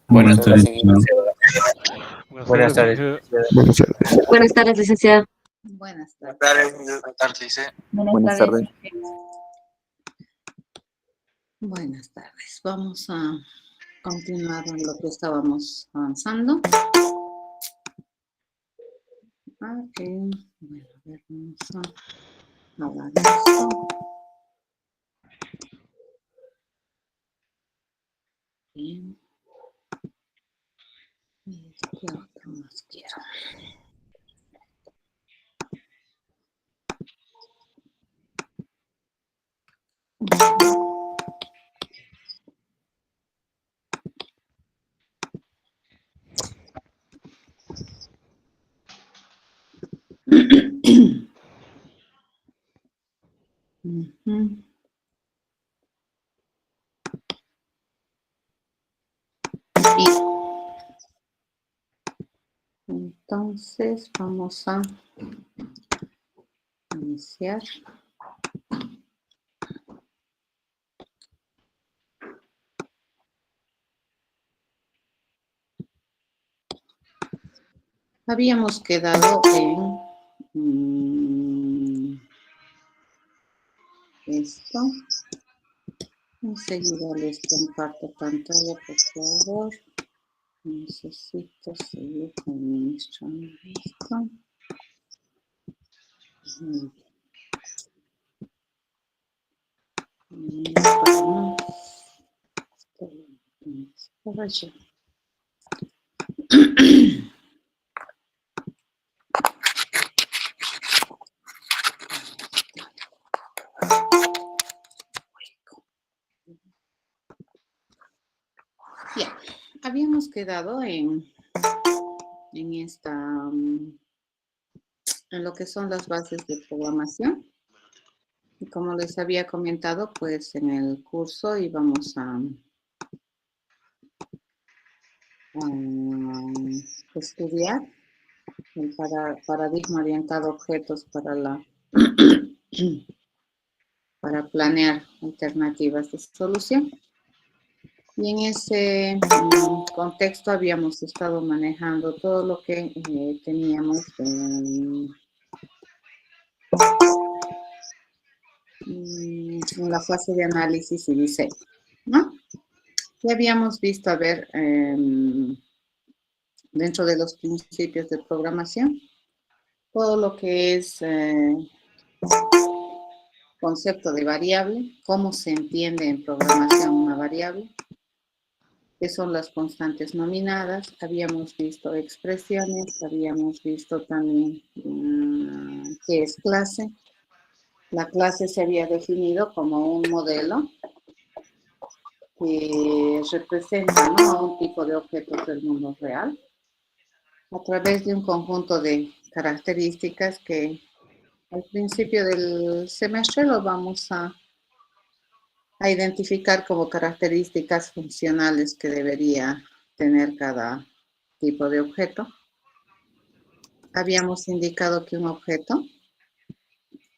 Buenas tardes, licenciado. Buenas tardes. Buenas tardes. Buenas tardes, licenciado. Buenas tardes. Buenas tardes, licenciado. Buenas tardes. Buenas tardes. Vamos a continuar en lo que estábamos avanzando. Ok. Bueno, a ver, vamos a hablar de esto. Bien. ¿Y qué otro más quiero? Ujú. Y entonces vamos a iniciar. Habíamos quedado en esto. Enseguida les comparto pantalla, por favor. Necesito seguir administrando esto. Por allá. Bien, habíamos quedado en esta, en lo que son las bases de programación. Y como les había comentado, pues en el curso íbamos a estudiar el paradigma orientado a objetos para planear alternativas de solución. Y en ese contexto habíamos estado manejando todo lo que teníamos en la fase de análisis y diseño, ¿no? Y habíamos visto, a ver, dentro de los principios de programación, todo lo que es concepto de variable, cómo se entiende en programación una variable, qué son las constantes nominadas, habíamos visto expresiones, habíamos visto también qué es clase. La clase se había definido como un modelo que representa, ¿no?, un tipo de objetos del mundo real a través de un conjunto de características que al principio del semestre lo vamos a identificar como características funcionales que debería tener cada tipo de objeto. Habíamos indicado que un objeto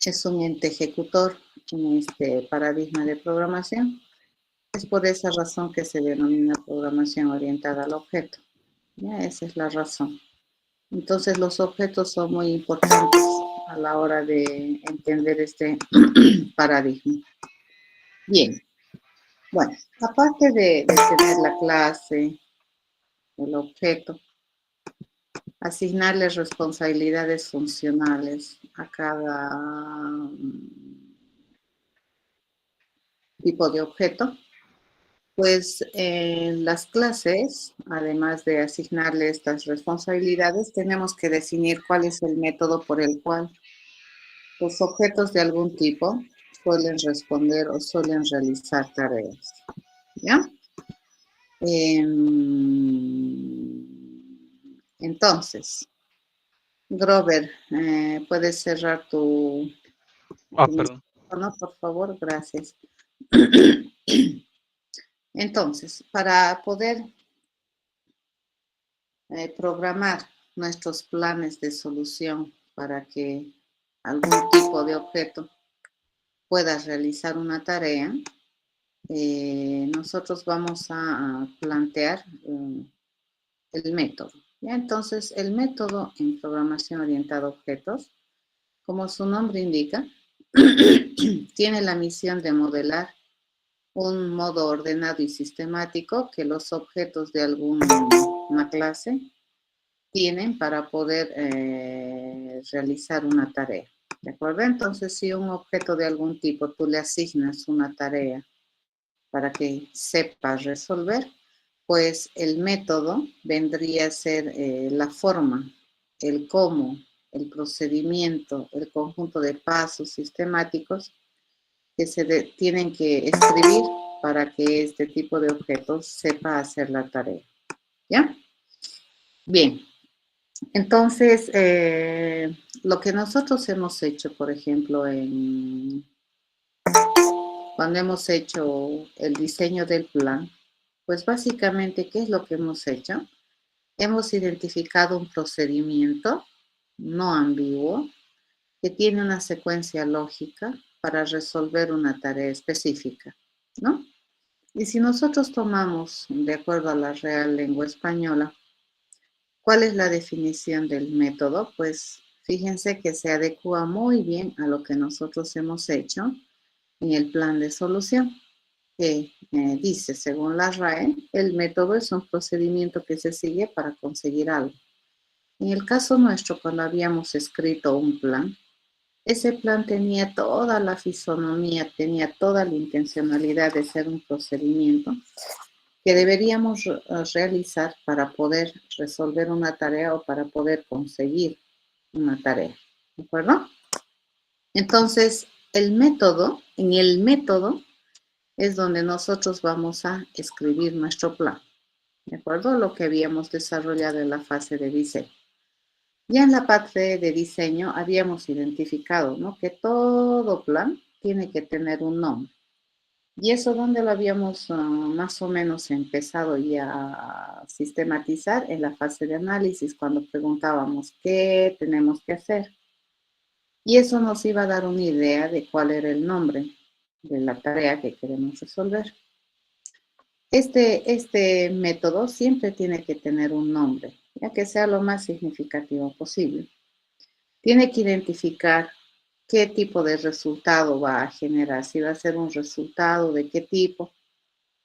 es un ente ejecutor en este paradigma de programación. Es por esa razón que se denomina programación orientada al objeto. ¿Ya? Esa es la razón. Entonces los objetos son muy importantes a la hora de entender este paradigma. Bien. Bueno, aparte de tener la clase, el objeto, asignarle responsabilidades funcionales a cada tipo de objeto, pues en las clases, además de asignarle estas responsabilidades, tenemos que definir cuál es el método por el cual los objetos de algún tipo suelen responder o suelen realizar tareas. ¿Ya? Entonces, Grover, ¿puedes cerrar tu Perdón. micrófono, por favor? Gracias. Entonces, para poder programar nuestros planes de solución para que algún tipo de objeto pueda realizar una tarea, nosotros vamos a plantear el método. ¿Ya? Entonces, el método en programación orientada a objetos, como su nombre indica, tiene la misión de modelar un modo ordenado y sistemático que los objetos de alguna clase tienen para poder realizar una tarea. ¿De acuerdo? Entonces, si un objeto de algún tipo tú le asignas una tarea para que sepa resolver, pues el método vendría a ser la forma, el cómo, el procedimiento, el conjunto de pasos sistemáticos que se tienen que escribir para que este tipo de objetos sepa hacer la tarea. ¿Ya? Bien. Entonces, lo que nosotros hemos hecho, por ejemplo, cuando hemos hecho el diseño del plan, pues básicamente, ¿qué es lo que hemos hecho? Hemos identificado un procedimiento no ambiguo que tiene una secuencia lógica para resolver una tarea específica, ¿no? Y si nosotros tomamos, de acuerdo a la Real Lengua Española, ¿cuál es la definición del método? Pues fíjense que se adecua muy bien a lo que nosotros hemos hecho en el plan de solución, que dice, según la RAE, el método es un procedimiento que se sigue para conseguir algo. En el caso nuestro, cuando habíamos escrito un plan, ese plan tenía toda la fisonomía, tenía toda la intencionalidad de ser un procedimiento que deberíamos realizar para poder resolver una tarea o para poder conseguir una tarea. ¿De acuerdo? Entonces, en el método es donde nosotros vamos a escribir nuestro plan. ¿De acuerdo? Lo que habíamos desarrollado en la fase de diseño. Ya en la parte de diseño habíamos identificado, ¿no?, que todo plan tiene que tener un nombre. Y eso donde lo habíamos más o menos empezado ya a sistematizar en la fase de análisis, cuando preguntábamos qué tenemos que hacer. Y eso nos iba a dar una idea de cuál era el nombre de la tarea que queremos resolver. Este método siempre tiene que tener un nombre, ya que sea lo más significativo posible. Tiene que identificar qué tipo de resultado va a generar, si va a ser un resultado de qué tipo,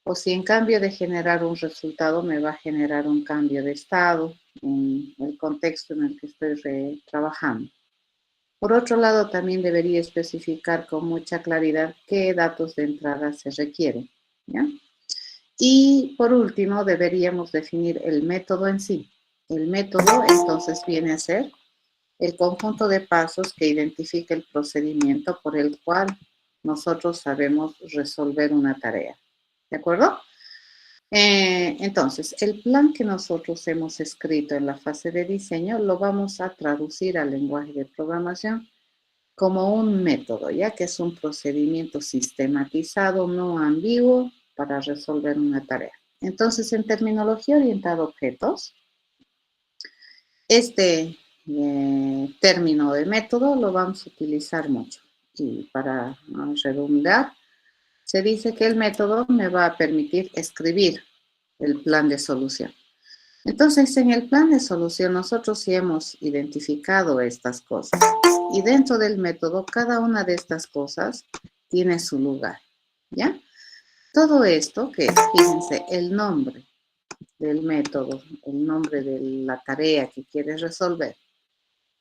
o si en cambio de generar un resultado me va a generar un cambio de estado en el contexto en el que estoy trabajando. Por otro lado, también debería especificar con mucha claridad qué datos de entrada se requieren, ¿ya? Y por último, deberíamos definir el método en sí. El método entonces viene a ser el conjunto de pasos que identifica el procedimiento por el cual nosotros sabemos resolver una tarea. ¿De acuerdo? Entonces, el plan que nosotros hemos escrito en la fase de diseño lo vamos a traducir al lenguaje de programación como un método, ya que es un procedimiento sistematizado, no ambiguo, para resolver una tarea. Entonces, en terminología orientada a objetos, este término de método lo vamos a utilizar mucho. Y para no redundar, se dice que el método me va a permitir escribir el plan de solución. Entonces, en el plan de solución nosotros sí hemos identificado estas cosas. Y dentro del método, cada una de estas cosas tiene su lugar, ¿ya? Todo esto, que fíjense, el nombre del método, el nombre de la tarea que quieres resolver,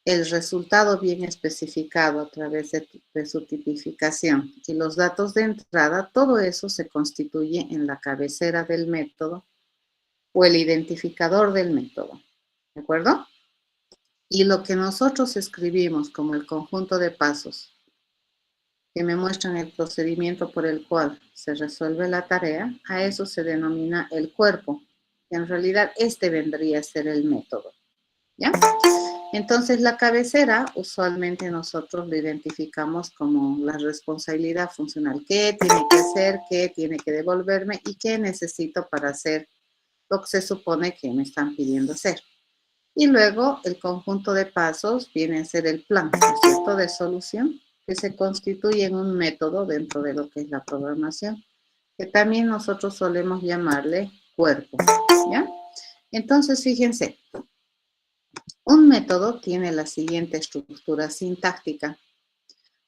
el resultado bien especificado a través de su tipificación y los datos de entrada, todo eso se constituye en la cabecera del método o el identificador del método, ¿de acuerdo? Y lo que nosotros escribimos como el conjunto de pasos que me muestran el procedimiento por el cual se resuelve la tarea, a eso se denomina el cuerpo. Y en realidad este vendría a ser el método, ¿ya? Entonces la cabecera usualmente nosotros lo identificamos como la responsabilidad funcional. ¿Qué tiene que hacer? ¿Qué tiene que devolverme? ¿Y qué necesito para hacer lo que se supone que me están pidiendo hacer? Y luego el conjunto de pasos viene a ser el plan, ¿no es cierto?, de solución, que se constituye en un método dentro de lo que es la programación, que también nosotros solemos llamarle cuerpo, ¿ya? Entonces, fíjense, un método tiene la siguiente estructura sintáctica.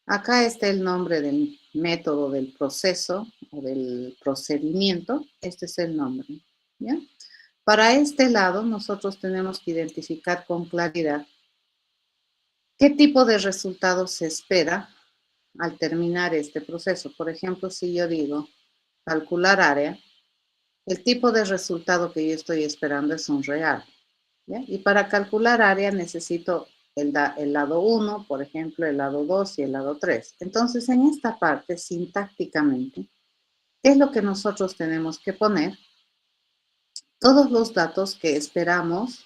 Acá está el nombre del método, del proceso o del procedimiento. Este es el nombre, ¿ya? Para este lado, nosotros tenemos que identificar con claridad qué tipo de resultado se espera al terminar este proceso. Por ejemplo, si yo digo calcular área, el tipo de resultado que yo estoy esperando es un real, ¿ya? Y para calcular área necesito el lado 1, por ejemplo, el lado 2 y el lado 3. Entonces, en esta parte, sintácticamente, ¿qué es lo que nosotros tenemos que poner? Todos los datos que esperamos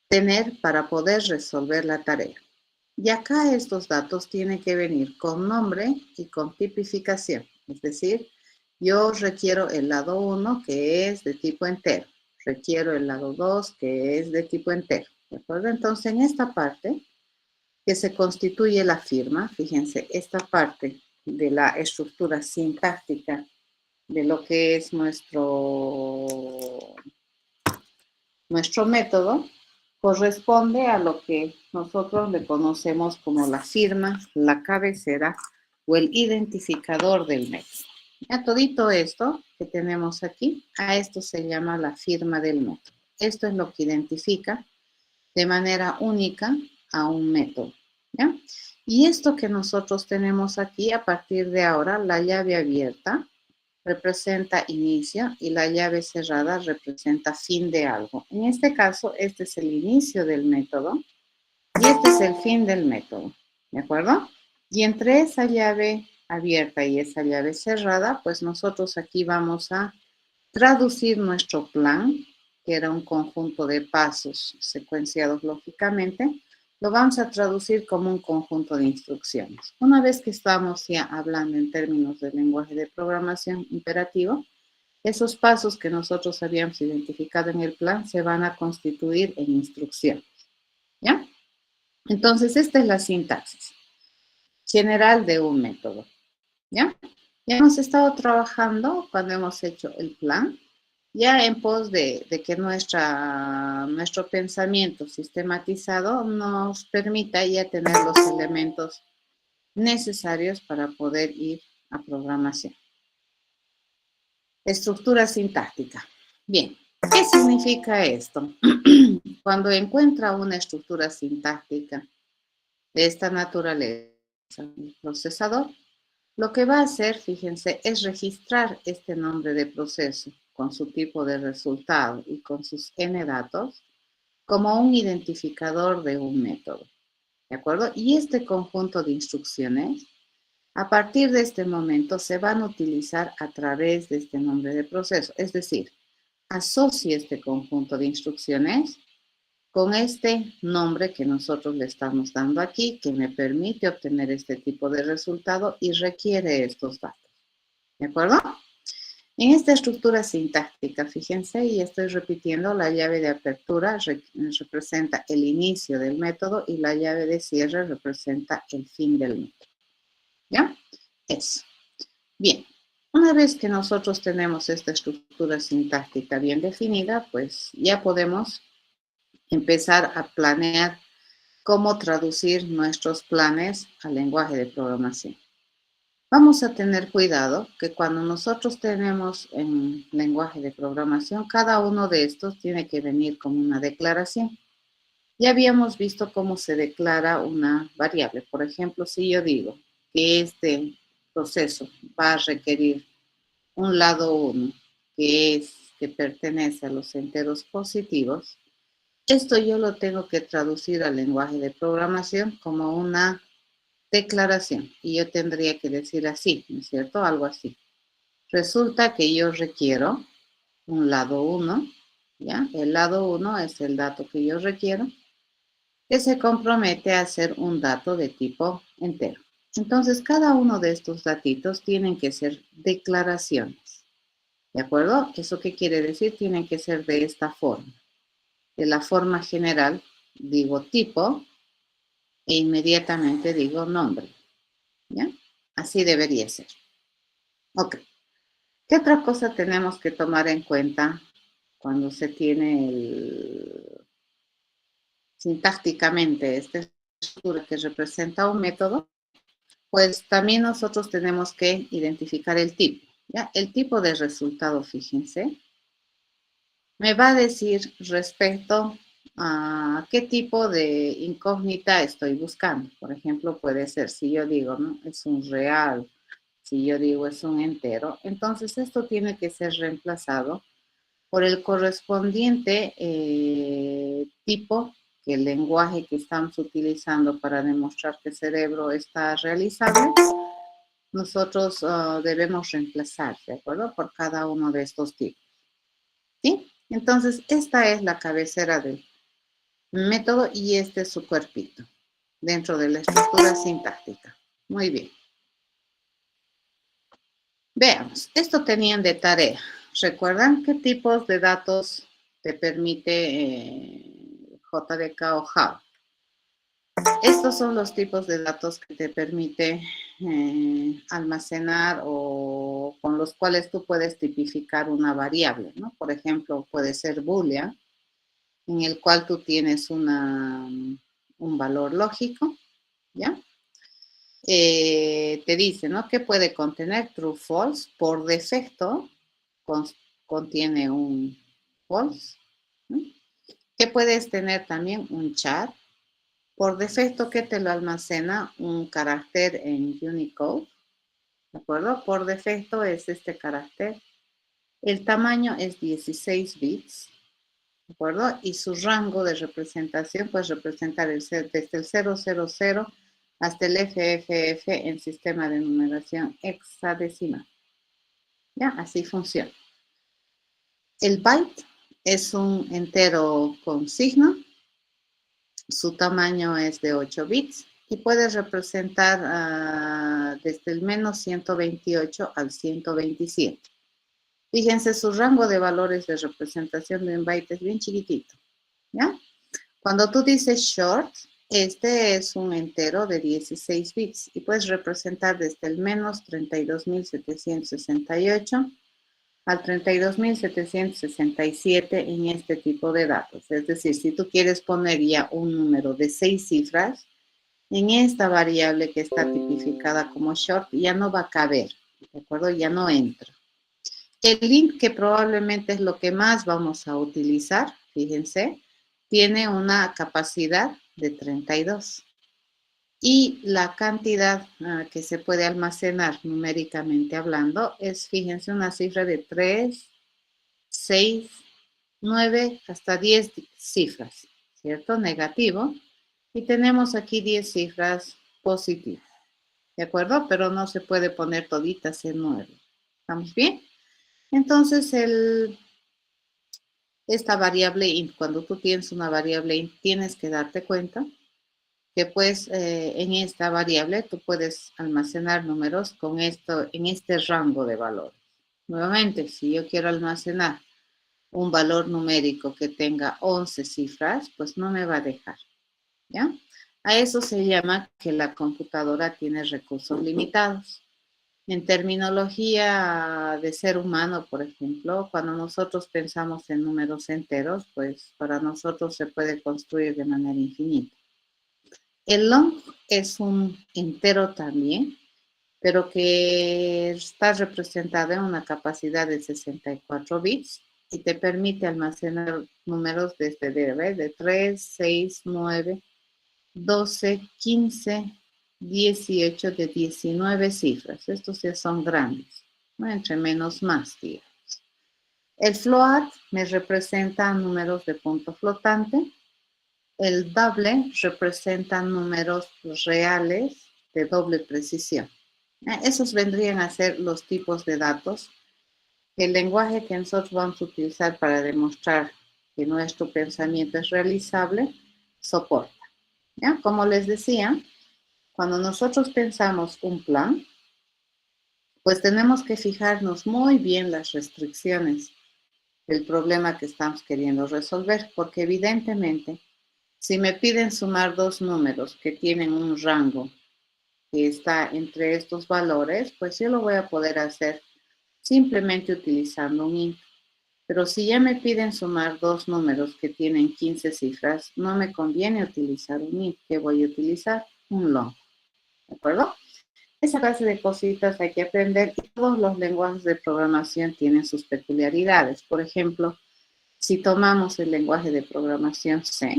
tener para poder resolver la tarea. Y acá estos datos tienen que venir con nombre y con tipificación. Es decir, yo requiero el lado 1 que es de tipo entero. Requiero el lado 2 que es de tipo entero. ¿De acuerdo? Entonces, en esta parte que se constituye la firma, fíjense, esta parte de la estructura sintáctica de lo que es nuestro método, corresponde a lo que nosotros le conocemos como la firma, la cabecera o el identificador del método. Ya todito esto que tenemos aquí, a esto se llama la firma del método. Esto es lo que identifica de manera única a un método, ¿ya? Y esto que nosotros tenemos aquí, a partir de ahora, la llave abierta representa inicio y la llave cerrada representa fin de algo. En este caso, este es el inicio del método y este es el fin del método, ¿de acuerdo? Y entre esa llave abierta y esa llave cerrada, pues nosotros aquí vamos a traducir nuestro plan, que era un conjunto de pasos secuenciados lógicamente, lo vamos a traducir como un conjunto de instrucciones. Una vez que estamos ya hablando en términos del lenguaje de programación imperativo, esos pasos que nosotros habíamos identificado en el plan se van a constituir en instrucciones, ¿ya? Entonces, esta es la sintaxis general de un método, ¿ya? Ya hemos estado trabajando cuando hemos hecho el plan, ya en pos de que nuestro pensamiento sistematizado nos permita ya tener los elementos necesarios para poder ir a programación. Estructura sintáctica. Bien, ¿qué significa esto? Cuando encuentra una estructura sintáctica de esta naturaleza, el procesador, lo que va a hacer, fíjense, es registrar este nombre de proceso con su tipo de resultado y con sus n datos como un identificador de un método, ¿de acuerdo? Y este conjunto de instrucciones, a partir de este momento, se van a utilizar a través de este nombre de proceso. Es decir, asocie este conjunto de instrucciones con este nombre que nosotros le estamos dando aquí, que me permite obtener este tipo de resultado y requiere estos datos. ¿De acuerdo? En esta estructura sintáctica, fíjense, y estoy repitiendo, la llave de apertura representa el inicio del método y la llave de cierre representa el fin del método. ¿Ya? Eso. Bien. Una vez que nosotros tenemos esta estructura sintáctica bien definida, pues ya podemos empezar a planear cómo traducir nuestros planes al lenguaje de programación. Vamos a tener cuidado que cuando nosotros tenemos en lenguaje de programación, cada uno de estos tiene que venir como una declaración. Ya habíamos visto cómo se declara una variable. Por ejemplo, si yo digo que este proceso va a requerir un lado 1, que pertenece a los enteros positivos, esto yo lo tengo que traducir al lenguaje de programación como una declaración. Y yo tendría que decir así, ¿no es cierto? Algo así. Resulta que yo requiero un lado 1, ¿ya? El lado 1 es el dato que yo requiero, que se compromete a ser un dato de tipo entero. Entonces, cada uno de estos datitos tienen que ser declaraciones. ¿De acuerdo? ¿Eso qué quiere decir? Tienen que ser de esta forma. De la forma general, digo tipo e inmediatamente digo nombre. ¿Ya? Así debería ser. Ok. ¿Qué otra cosa tenemos que tomar en cuenta cuando se tiene sintácticamente esta estructura que representa un método? Pues también nosotros tenemos que identificar el tipo, ¿ya? El tipo de resultado, fíjense, me va a decir respecto a qué tipo de incógnita estoy buscando. Por ejemplo, puede ser, si yo digo, ¿no? Es un real, si yo digo es un entero, entonces esto tiene que ser reemplazado por el correspondiente tipo, que el lenguaje que estamos utilizando para demostrar que el cerebro está realizable, nosotros debemos reemplazar, ¿de acuerdo? Por cada uno de estos tipos, ¿sí? Entonces, esta es la cabecera del método y este es su cuerpito dentro de la estructura sintáctica. Muy bien. Veamos, esto tenían de tarea. ¿Recuerdan qué tipos de datos te permite JDK o HAB? Estos son los tipos de datos que te permite almacenar o con los cuales tú puedes tipificar una variable, ¿no? Por ejemplo, puede ser boolean, en el cual tú tienes un valor lógico, ¿ya? Te dice, ¿no? ¿Qué puede contener? True, false. Por defecto, contiene un false, ¿no? ¿Qué puedes tener también? Un chat. Por defecto, ¿qué te lo almacena? Un carácter en Unicode, ¿de acuerdo? Por defecto es este carácter. El tamaño es 16 bits, ¿de acuerdo? Y su rango de representación, pues representar desde el 000 hasta el FFF en sistema de numeración hexadecimal. ¿Ya? Así funciona. El byte es un entero con signo. Su tamaño es de 8 bits y puede representar desde el menos 128 al 127. Fíjense, su rango de valores de representación de un byte es bien chiquitito, ¿ya? Cuando tú dices short, este es un entero de 16 bits y puedes representar desde el menos 32.768 al 32.767 en este tipo de datos. Es decir, si tú quieres poner ya un número de 6 cifras, en esta variable que está tipificada como short ya no va a caber, ¿de acuerdo? Ya no entra. El int, que probablemente es lo que más vamos a utilizar, fíjense, tiene una capacidad de 32. Y la cantidad que se puede almacenar numéricamente hablando es, fíjense, una cifra de 3, 6, 9, hasta 10 cifras, ¿cierto? Negativo. Y tenemos aquí 10 cifras positivas, ¿de acuerdo? Pero no se puede poner toditas en 9. ¿Estamos bien? Entonces, esta variable int, cuando tú tienes una variable int, tienes que darte cuenta que pues en esta variable tú puedes almacenar números con esto, en este rango de valores. Nuevamente, si yo quiero almacenar un valor numérico que tenga 11 cifras, pues no me va a dejar, ¿ya? A eso se llama que la computadora tiene recursos limitados. En terminología de ser humano, por ejemplo, cuando nosotros pensamos en números enteros, pues para nosotros se puede construir de manera infinita. El long es un entero también, pero que está representado en una capacidad de 64 bits y te permite almacenar números desde de 3, 6, 9, 12, 15, 18, de 19 cifras. Estos ya son grandes, ¿no? Entre menos más, digamos. El float me representa números de punto flotante. El double representa números reales de doble precisión. Esos vendrían a ser los tipos de datos. El lenguaje que nosotros vamos a utilizar para demostrar que nuestro pensamiento es realizable soporta. ¿Ya? Como les decía, cuando nosotros pensamos un plan, pues tenemos que fijarnos muy bien las restricciones del problema que estamos queriendo resolver, porque evidentemente, si me piden sumar dos números que tienen un rango que está entre estos valores, pues yo lo voy a poder hacer simplemente utilizando un int. Pero si ya me piden sumar dos números que tienen 15 cifras, no me conviene utilizar un int. ¿Qué voy a utilizar? Un long. ¿De acuerdo? Esa clase de cositas hay que aprender y todos los lenguajes de programación tienen sus peculiaridades. Por ejemplo, si tomamos el lenguaje de programación C,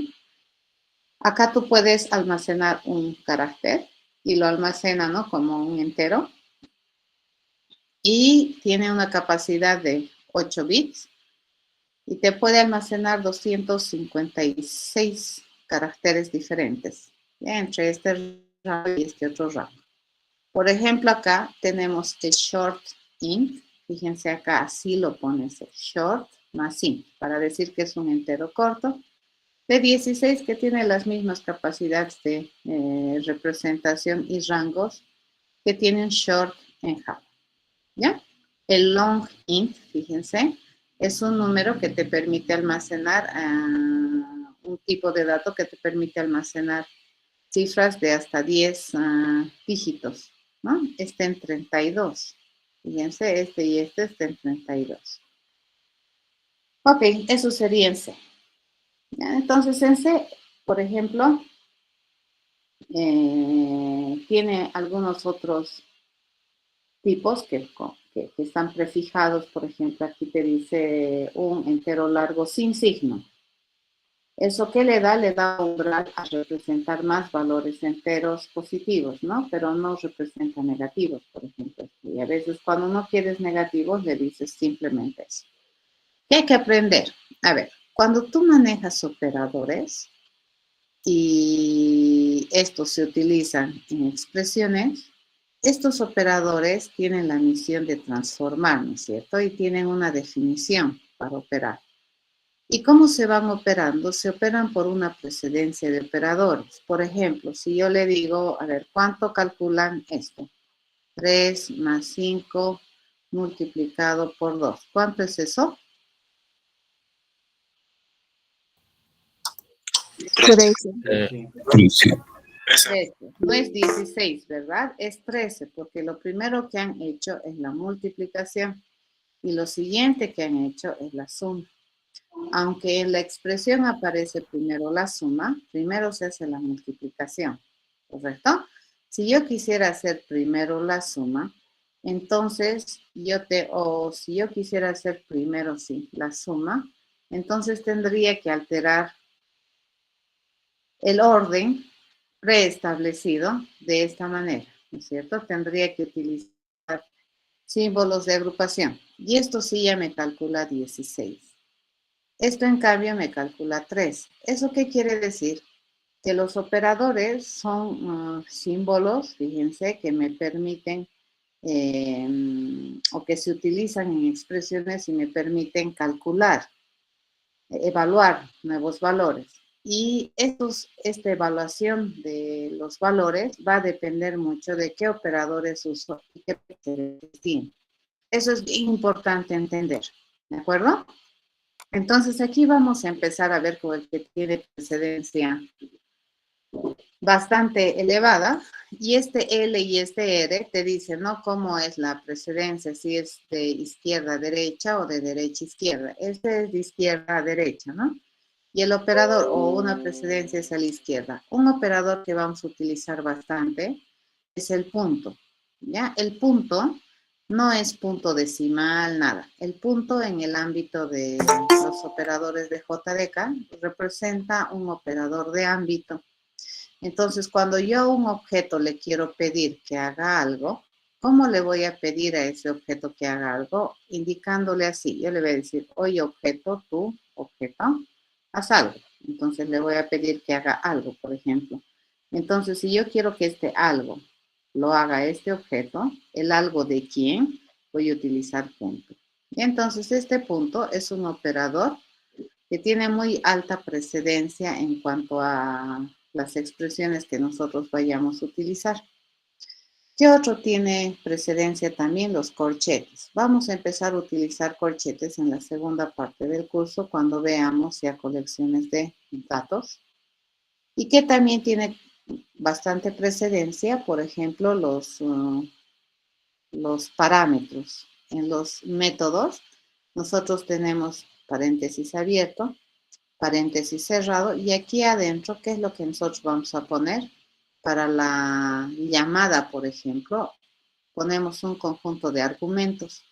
acá tú puedes almacenar un carácter y lo almacena, ¿no?, como un entero y tiene una capacidad de 8 bits y te puede almacenar 256 caracteres diferentes, ¿ya?, entre este rango y este otro rango. Por ejemplo, acá tenemos el short int. Fíjense acá, así lo pones, short más int, para decir que es un entero corto, de 16 que tiene las mismas capacidades de representación y rangos que tiene un short en Java, ¿ya? El long int, fíjense, es un número que te permite almacenar, un tipo de dato que te permite almacenar cifras de hasta 10 dígitos, ¿no? Este en 32. Fíjense, este y este está en 32. Ok, eso sería en C. ¿Ya? Entonces, en C, por ejemplo, tiene algunos otros tipos que están prefijados. Por ejemplo, aquí te dice un entero largo sin signo. ¿Eso qué le da? Le da umbral a representar más valores enteros positivos, ¿no? Pero no representa negativos, por ejemplo. Y a veces cuando no quieres negativos, le dices simplemente eso. ¿Qué hay que aprender? A ver, cuando tú manejas operadores y estos se utilizan en expresiones, estos operadores tienen la misión de transformar, ¿no es cierto? Y tienen una definición para operar. ¿Y cómo se van operando? Se operan por una precedencia de operadores. Por ejemplo, si yo le digo, a ver, ¿cuánto calculan esto? 3 más 5 multiplicado por 2. ¿Cuánto es eso? 13. 13. No es 16, ¿verdad? Es 13, porque lo primero que han hecho es la multiplicación y lo siguiente que han hecho es la suma. Aunque en la expresión aparece primero la suma, primero se hace la multiplicación, ¿correcto? Si yo quisiera hacer primero la suma, entonces si yo quisiera hacer primero, sí, la suma, entonces tendría que alterar el orden preestablecido de esta manera, ¿no es cierto? Tendría que utilizar símbolos de agrupación. Y esto sí ya me calcula 16. Esto en cambio me calcula 3. ¿Eso qué quiere decir? Que los operadores son símbolos, fíjense, que me permiten o que se utilizan en expresiones y me permiten calcular, evaluar nuevos valores. Y esta evaluación de los valores va a depender mucho de qué operadores uso y qué precedencias tiene. Eso es importante entender, ¿de acuerdo? Entonces aquí vamos a empezar a ver con el que tiene precedencia bastante elevada, y este L y este R te dicen, ¿no?, cómo es la precedencia, si es de izquierda a derecha o de derecha a izquierda. Este es de izquierda a derecha, ¿no? Y el operador o una precedencia es a la izquierda. Un operador que vamos a utilizar bastante es el punto, ¿ya? El punto no es punto decimal, nada. El punto en el ámbito de los operadores de JDK representa un operador de ámbito. Entonces, cuando yo a un objeto le quiero pedir que haga algo, ¿cómo le voy a pedir a ese objeto que haga algo? Indicándole así. Yo le voy a decir, oye, objeto, tú, objeto, haz algo. Entonces, le voy a pedir que haga algo, por ejemplo. Entonces, si yo quiero que este algo lo haga este objeto, el algo de quién, voy a utilizar punto. Y entonces, este punto es un operador que tiene muy alta precedencia en cuanto a las expresiones que nosotros vayamos a utilizar. ¿Qué otro tiene precedencia también? Los corchetes. Vamos a empezar a utilizar corchetes en la segunda parte del curso cuando veamos ya colecciones de datos. Y que también tiene bastante precedencia, por ejemplo, los parámetros. en los métodos, nosotros tenemos paréntesis abierto, paréntesis cerrado, y aquí adentro, ¿qué es lo que nosotros vamos a poner? Para la llamada, por ejemplo, ponemos un conjunto de argumentos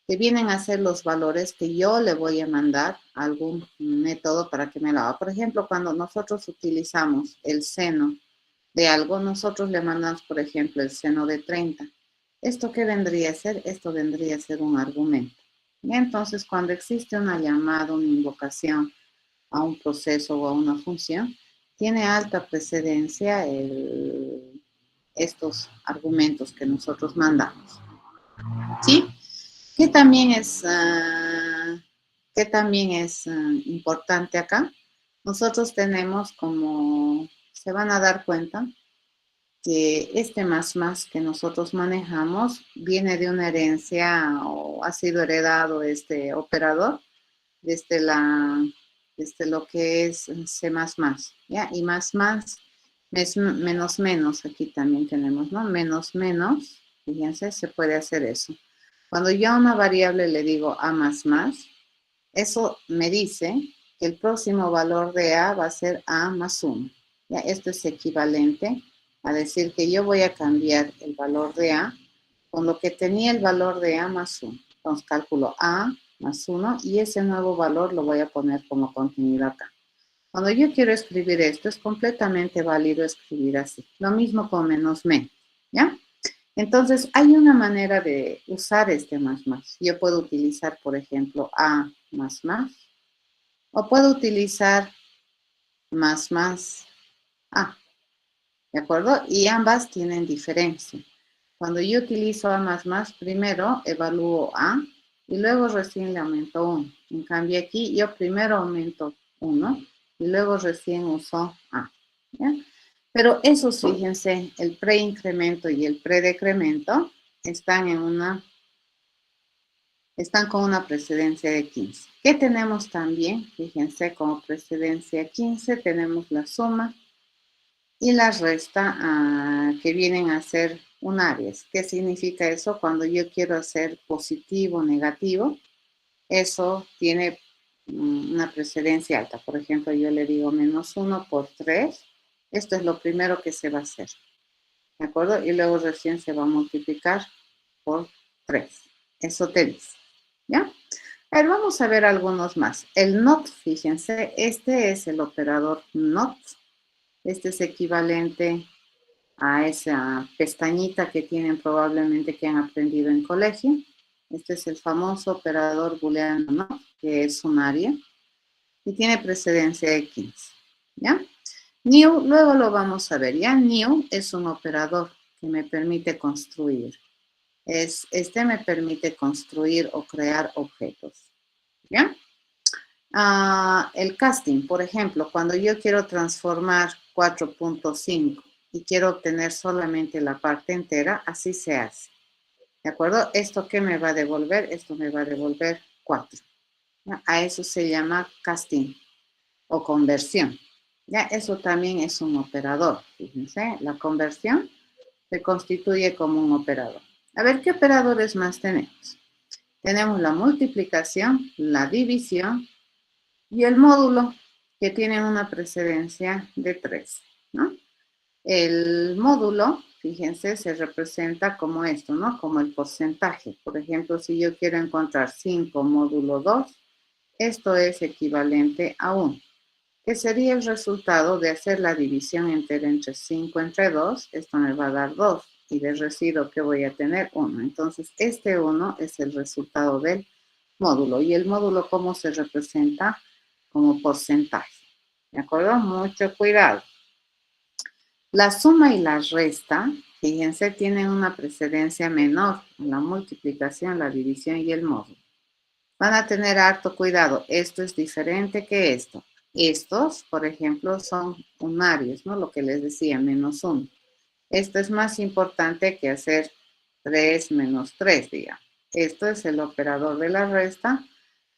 que vienen a ser los valores que yo le voy a mandar a algún método para que me lo haga. Por ejemplo, cuando nosotros utilizamos el seno de algo, nosotros le mandamos, por ejemplo, el seno de 30. ¿Esto qué vendría a ser? Esto vendría a ser un argumento. Y entonces, cuando existe una llamada, una invocación a un proceso o a una función, tiene alta precedencia estos argumentos que nosotros mandamos. ¿Sí? ¿Qué también es importante acá? Nosotros tenemos, como se van a dar cuenta, que este más que nosotros manejamos viene de una herencia o ha sido heredado este operador desde lo que es C++, ¿ya? Y más, menos, aquí también tenemos, ¿no? Menos, fíjense, se puede hacer eso. Cuando yo a una variable le digo A++, eso me dice que el próximo valor de A va a ser A más 1. ¿Ya? Esto es equivalente a decir que yo voy a cambiar el valor de A con lo que tenía el valor de A más 1. Entonces calculo A más 1 y ese nuevo valor lo voy a poner como contenido acá. Cuando yo quiero escribir esto, es completamente válido escribir así. Lo mismo con menos, ¿ya? Entonces, hay una manera de usar este más. Yo puedo utilizar, por ejemplo, A más, o puedo utilizar más A, ¿de acuerdo? Y ambas tienen diferencia. Cuando yo utilizo A más, primero evalúo A y luego recién le aumento 1. En cambio aquí yo primero aumento 1 y luego recién uso A, ¿ya? Pero esos, fíjense, el preincremento y el predecremento están con una precedencia de 15. ¿Qué tenemos también? Fíjense, como precedencia 15 tenemos la suma y la resta que vienen a ser unarias. ¿Qué significa eso? Cuando yo quiero hacer positivo o negativo, eso tiene una precedencia alta. Por ejemplo, yo le digo menos 1 por 3. Esto es lo primero que se va a hacer. ¿De acuerdo? Y luego recién se va a multiplicar por 3. Eso te dice. ¿Ya? A ver, vamos a ver algunos más. El NOT, fíjense, este es el operador NOT. Este es equivalente a esa pestañita que tienen probablemente que han aprendido en colegio. Este es el famoso operador booleano NOT, que es unario y tiene precedencia de 15. ¿Ya? New, luego lo vamos a ver, ¿ya? New es un operador que me permite construir. Este me permite construir o crear objetos, ¿ya? El casting, por ejemplo, cuando yo quiero transformar 4.5 y quiero obtener solamente la parte entera, así se hace, ¿de acuerdo? ¿Esto qué me va a devolver? Esto me va a devolver 4. ¿Ya? A eso se llama casting o conversión. Ya, eso también es un operador. Fíjense, la conversión se constituye como un operador. A ver, ¿qué operadores más tenemos? Tenemos la multiplicación, la división y el módulo, que tienen una precedencia de 3, ¿no? El módulo, fíjense, se representa como esto, ¿no? Como el porcentaje. Por ejemplo, si yo quiero encontrar 5 módulo 2, esto es equivalente a 1. Que sería el resultado de hacer la división entera entre 5 entre 2, esto me va a dar 2, y de residuo que voy a tener 1. Entonces, este 1 es el resultado del módulo. ¿Y el módulo cómo se representa? Como porcentaje. ¿De acuerdo? Mucho cuidado. La suma y la resta, fíjense, tienen una precedencia menor, la multiplicación, la división y el módulo. Van a tener harto cuidado. Esto es diferente que esto. Estos, por ejemplo, son unarios, ¿no? Lo que les decía, menos 1. Esto es más importante que hacer 3 menos 3, digamos. Esto es el operador de la resta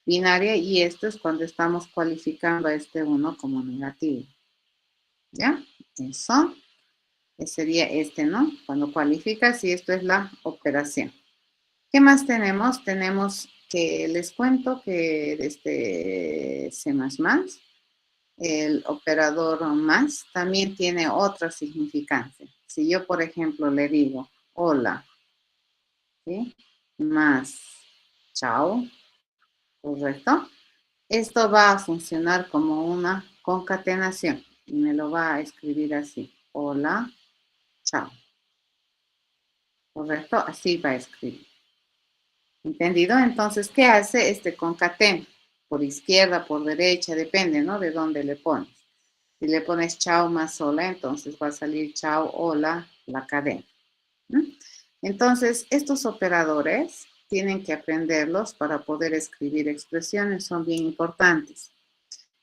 binaria y esto es cuando estamos cualificando a este 1 como negativo. ¿Ya? Eso sería este, ¿no? Cuando cualificas y esto es la operación. ¿Qué más tenemos? Tenemos que les cuento que desde C++, el operador más también tiene otra significancia. Si yo, por ejemplo, le digo hola, ¿sí? Más chao, ¿correcto? Esto va a funcionar como una concatenación y me lo va a escribir así. Hola, chao. ¿Correcto? Así va a escribir. ¿Entendido? Entonces, ¿qué hace este concatena? Por izquierda, por derecha, depende, ¿no? De dónde le pones. Si le pones chao más hola, entonces va a salir chao, hola, la cadena. ¿No? Entonces, estos operadores tienen que aprenderlos para poder escribir expresiones, son bien importantes.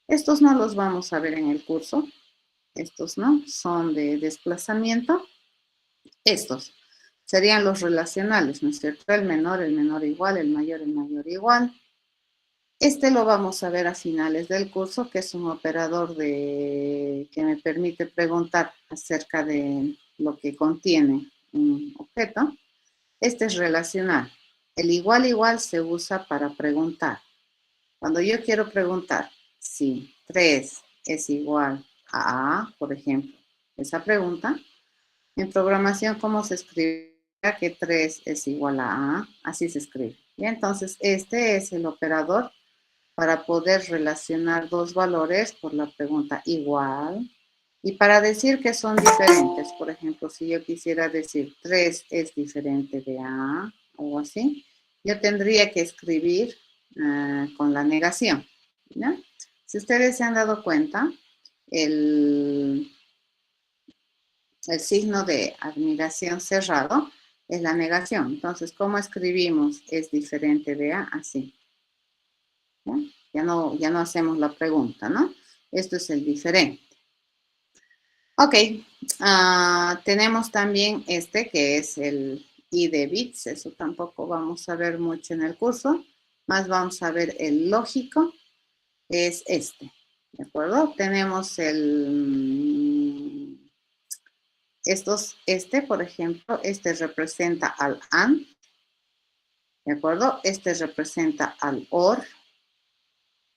Estos no los vamos a ver en el curso, estos no, son de desplazamiento. Estos serían los relacionales, ¿no es cierto? El menor igual, el mayor igual. Este lo vamos a ver a finales del curso, que es un operador que me permite preguntar acerca de lo que contiene un objeto. Este es relacional. El igual se usa para preguntar. Cuando yo quiero preguntar si 3 es igual a A, por ejemplo, esa pregunta, en programación, ¿cómo se escribe que 3 es igual a A? Así se escribe. Y entonces, este es el operador para poder relacionar dos valores por la pregunta igual y para decir que son diferentes. Por ejemplo, si yo quisiera decir 3 es diferente de A o así, yo tendría que escribir con la negación. ¿Ya? Si ustedes se han dado cuenta, el signo de admiración cerrado es la negación. Entonces, ¿cómo escribimos es diferente de A? Así. ¿Ya? Ya no hacemos la pregunta, ¿no? Esto es el diferente. Ok, tenemos también este que es el I de bits, eso tampoco vamos a ver mucho en el curso, más vamos a ver el lógico, es este, ¿de acuerdo? Tenemos por ejemplo, este representa al AND, ¿de acuerdo? Este representa al OR,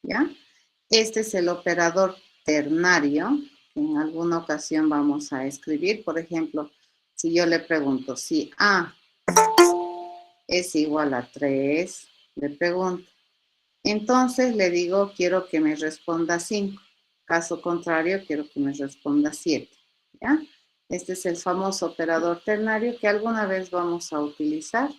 ¿ya? Este es el operador ternario, que en alguna ocasión vamos a escribir. Por ejemplo, si yo le pregunto si A es igual a 3, le pregunto. Entonces le digo, quiero que me responda 5. Caso contrario, quiero que me responda 7. ¿Ya? Este es el famoso operador ternario que alguna vez vamos a utilizar.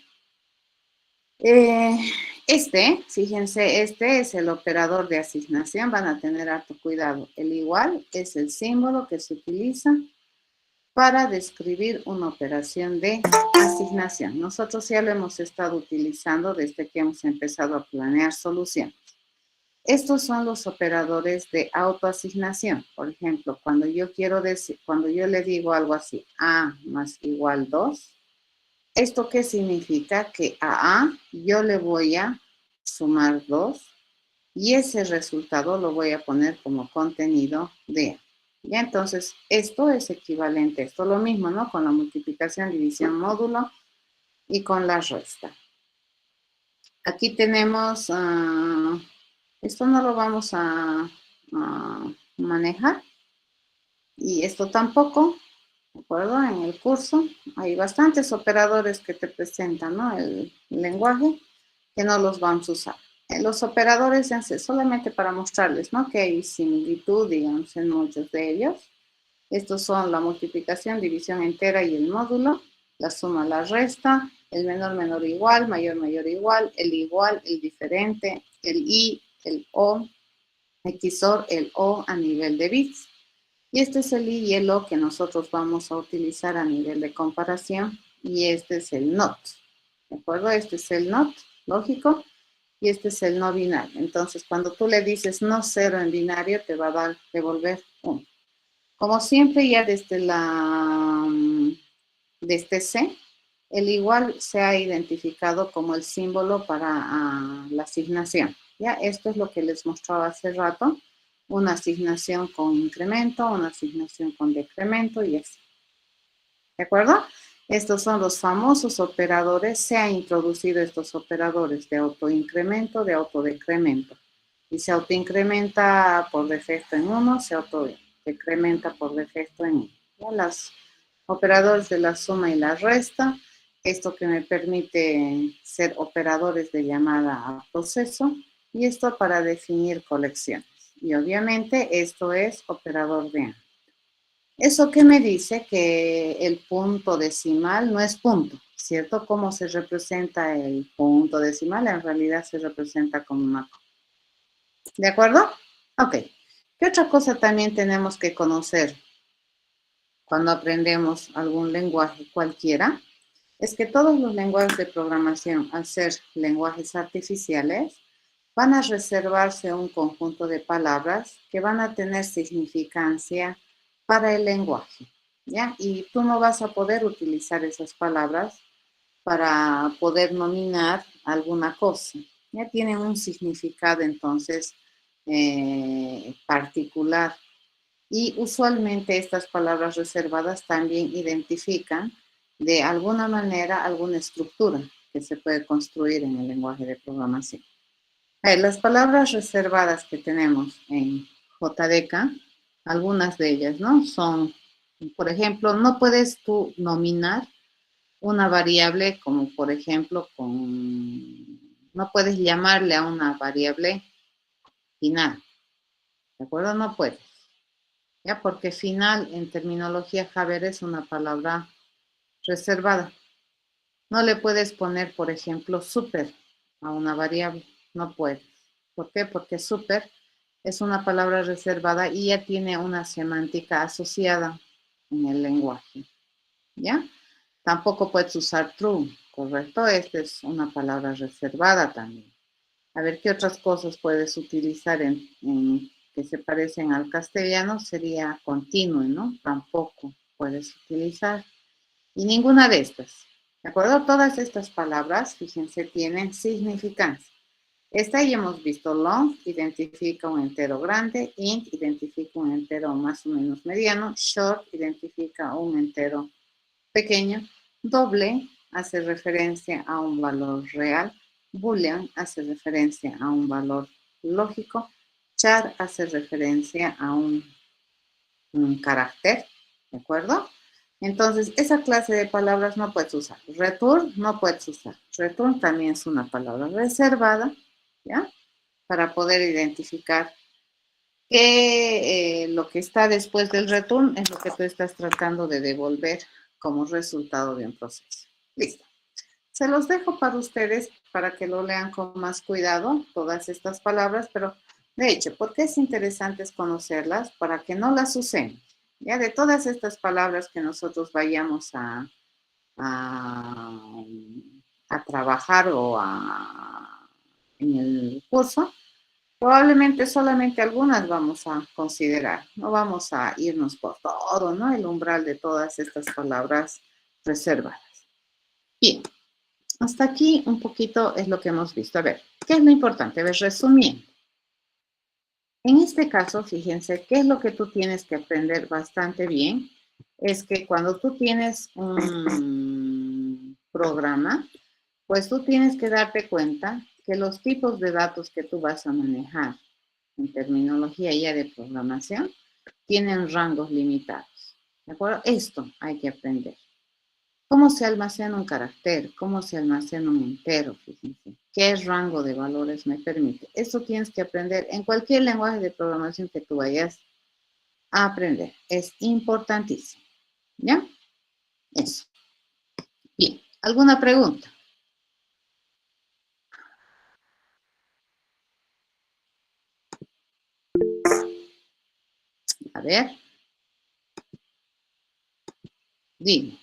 Fíjense, este es el operador de asignación, van a tener harto cuidado. El igual es el símbolo que se utiliza para describir una operación de asignación. Nosotros ya lo hemos estado utilizando desde que hemos empezado a planear soluciones. Estos son los operadores de autoasignación. Por ejemplo, cuando yo le digo algo así, A más igual 2, ¿esto qué significa? Que a A yo le voy a sumar 2 y ese resultado lo voy a poner como contenido de A. Ya, entonces, esto es equivalente a esto. Lo mismo, ¿no? Con la multiplicación, división, módulo y con la resta. Aquí tenemos, esto no lo vamos a manejar y esto tampoco. ¿De acuerdo? En el curso hay bastantes operadores que te presentan, ¿no? El lenguaje que no los vamos a usar. Los operadores solamente para mostrarles, ¿no? Que hay similitud, digamos, en muchos de ellos. Estos son la multiplicación, división entera y el módulo, la suma, la resta, el menor igual, mayor igual, el diferente, el i, el o, XOR, el o a nivel de bits. Y este es el i y el o que nosotros vamos a utilizar a nivel de comparación. Y este es el NOT. ¿De acuerdo? Este es el NOT, lógico. Y este es el no binario. Entonces, cuando tú le dices no 0 en binario, te va a devolver 1. Como siempre, ya desde C, el igual se ha identificado como el símbolo para la asignación. Ya, esto es lo que les mostraba hace rato. Una asignación con incremento, una asignación con decremento y así. ¿De acuerdo? Estos son los famosos operadores. Se han introducido estos operadores de autoincremento, de autodecremento. Y se autoincrementa por defecto en 1, se autodecrementa por defecto en 1. Los operadores de la suma y la resta, esto que me permite ser operadores de llamada a proceso, y esto para definir colecciones. Y obviamente esto es operador de AND. Eso que me dice que el punto decimal no es punto, ¿cierto? ¿Cómo se representa el punto decimal? En realidad se representa como una coma. ¿De acuerdo? Ok. ¿Qué otra cosa también tenemos que conocer cuando aprendemos algún lenguaje cualquiera? Es que todos los lenguajes de programación, al ser lenguajes artificiales, van a reservarse un conjunto de palabras que van a tener significancia para el lenguaje, ¿ya? Y tú no vas a poder utilizar esas palabras para poder nominar alguna cosa. Ya tienen un significado entonces particular. Y usualmente estas palabras reservadas también identifican de alguna manera alguna estructura que se puede construir en el lenguaje de programación. Las palabras reservadas que tenemos en JDK, algunas de ellas, ¿no? Son, por ejemplo, no puedes tú nominar una variable como, por ejemplo, no puedes llamarle a una variable final, ¿de acuerdo? No puedes, ¿ya? Porque final en terminología Java es una palabra reservada. No le puedes poner, por ejemplo, super a una variable, no puedes. ¿Por qué? Porque super es una palabra reservada y ya tiene una semántica asociada en el lenguaje, ¿ya? Tampoco puedes usar true, ¿correcto? Esta es una palabra reservada también. A ver, ¿qué otras cosas puedes utilizar que se parecen al castellano? Sería continuo, ¿no? Tampoco puedes utilizar. Y ninguna de estas. ¿De acuerdo? Todas estas palabras, fíjense, tienen significancia. Esta ya hemos visto. Long identifica un entero grande, int identifica un entero más o menos mediano, short identifica un entero pequeño, doble hace referencia a un valor real, boolean hace referencia a un valor lógico, char hace referencia a un carácter, ¿de acuerdo? Entonces, esa clase de palabras no puedes usar. Return no puedes usar. Return también es una palabra reservada, ¿ya? Para poder identificar que lo que está después del return es lo que tú estás tratando de devolver como resultado de un proceso. Listo. Se los dejo para ustedes para que lo lean con más cuidado, todas estas palabras, pero de hecho, ¿por qué es interesante conocerlas? Para que no las usemos. Ya de todas estas palabras que nosotros vayamos a trabajar en el curso, probablemente solamente algunas vamos a considerar. No vamos a irnos por todo, ¿no? El umbral de todas estas palabras reservadas. Bien, hasta aquí un poquito es lo que hemos visto. A ver, ¿qué es lo importante? A ver, resumiendo. En este caso, fíjense, ¿qué es lo que tú tienes que aprender bastante bien? Es que cuando tú tienes un programa, pues tú tienes que darte cuenta que los tipos de datos que tú vas a manejar en terminología ya de programación tienen rangos limitados. ¿De acuerdo? Esto hay que aprender. ¿Cómo se almacena un carácter? ¿Cómo se almacena un entero? Fíjense. ¿Qué rango de valores me permite? Esto tienes que aprender en cualquier lenguaje de programación que tú vayas a aprender. Es importantísimo. ¿Ya? Eso. Bien. ¿Alguna pregunta? A ver. Dime.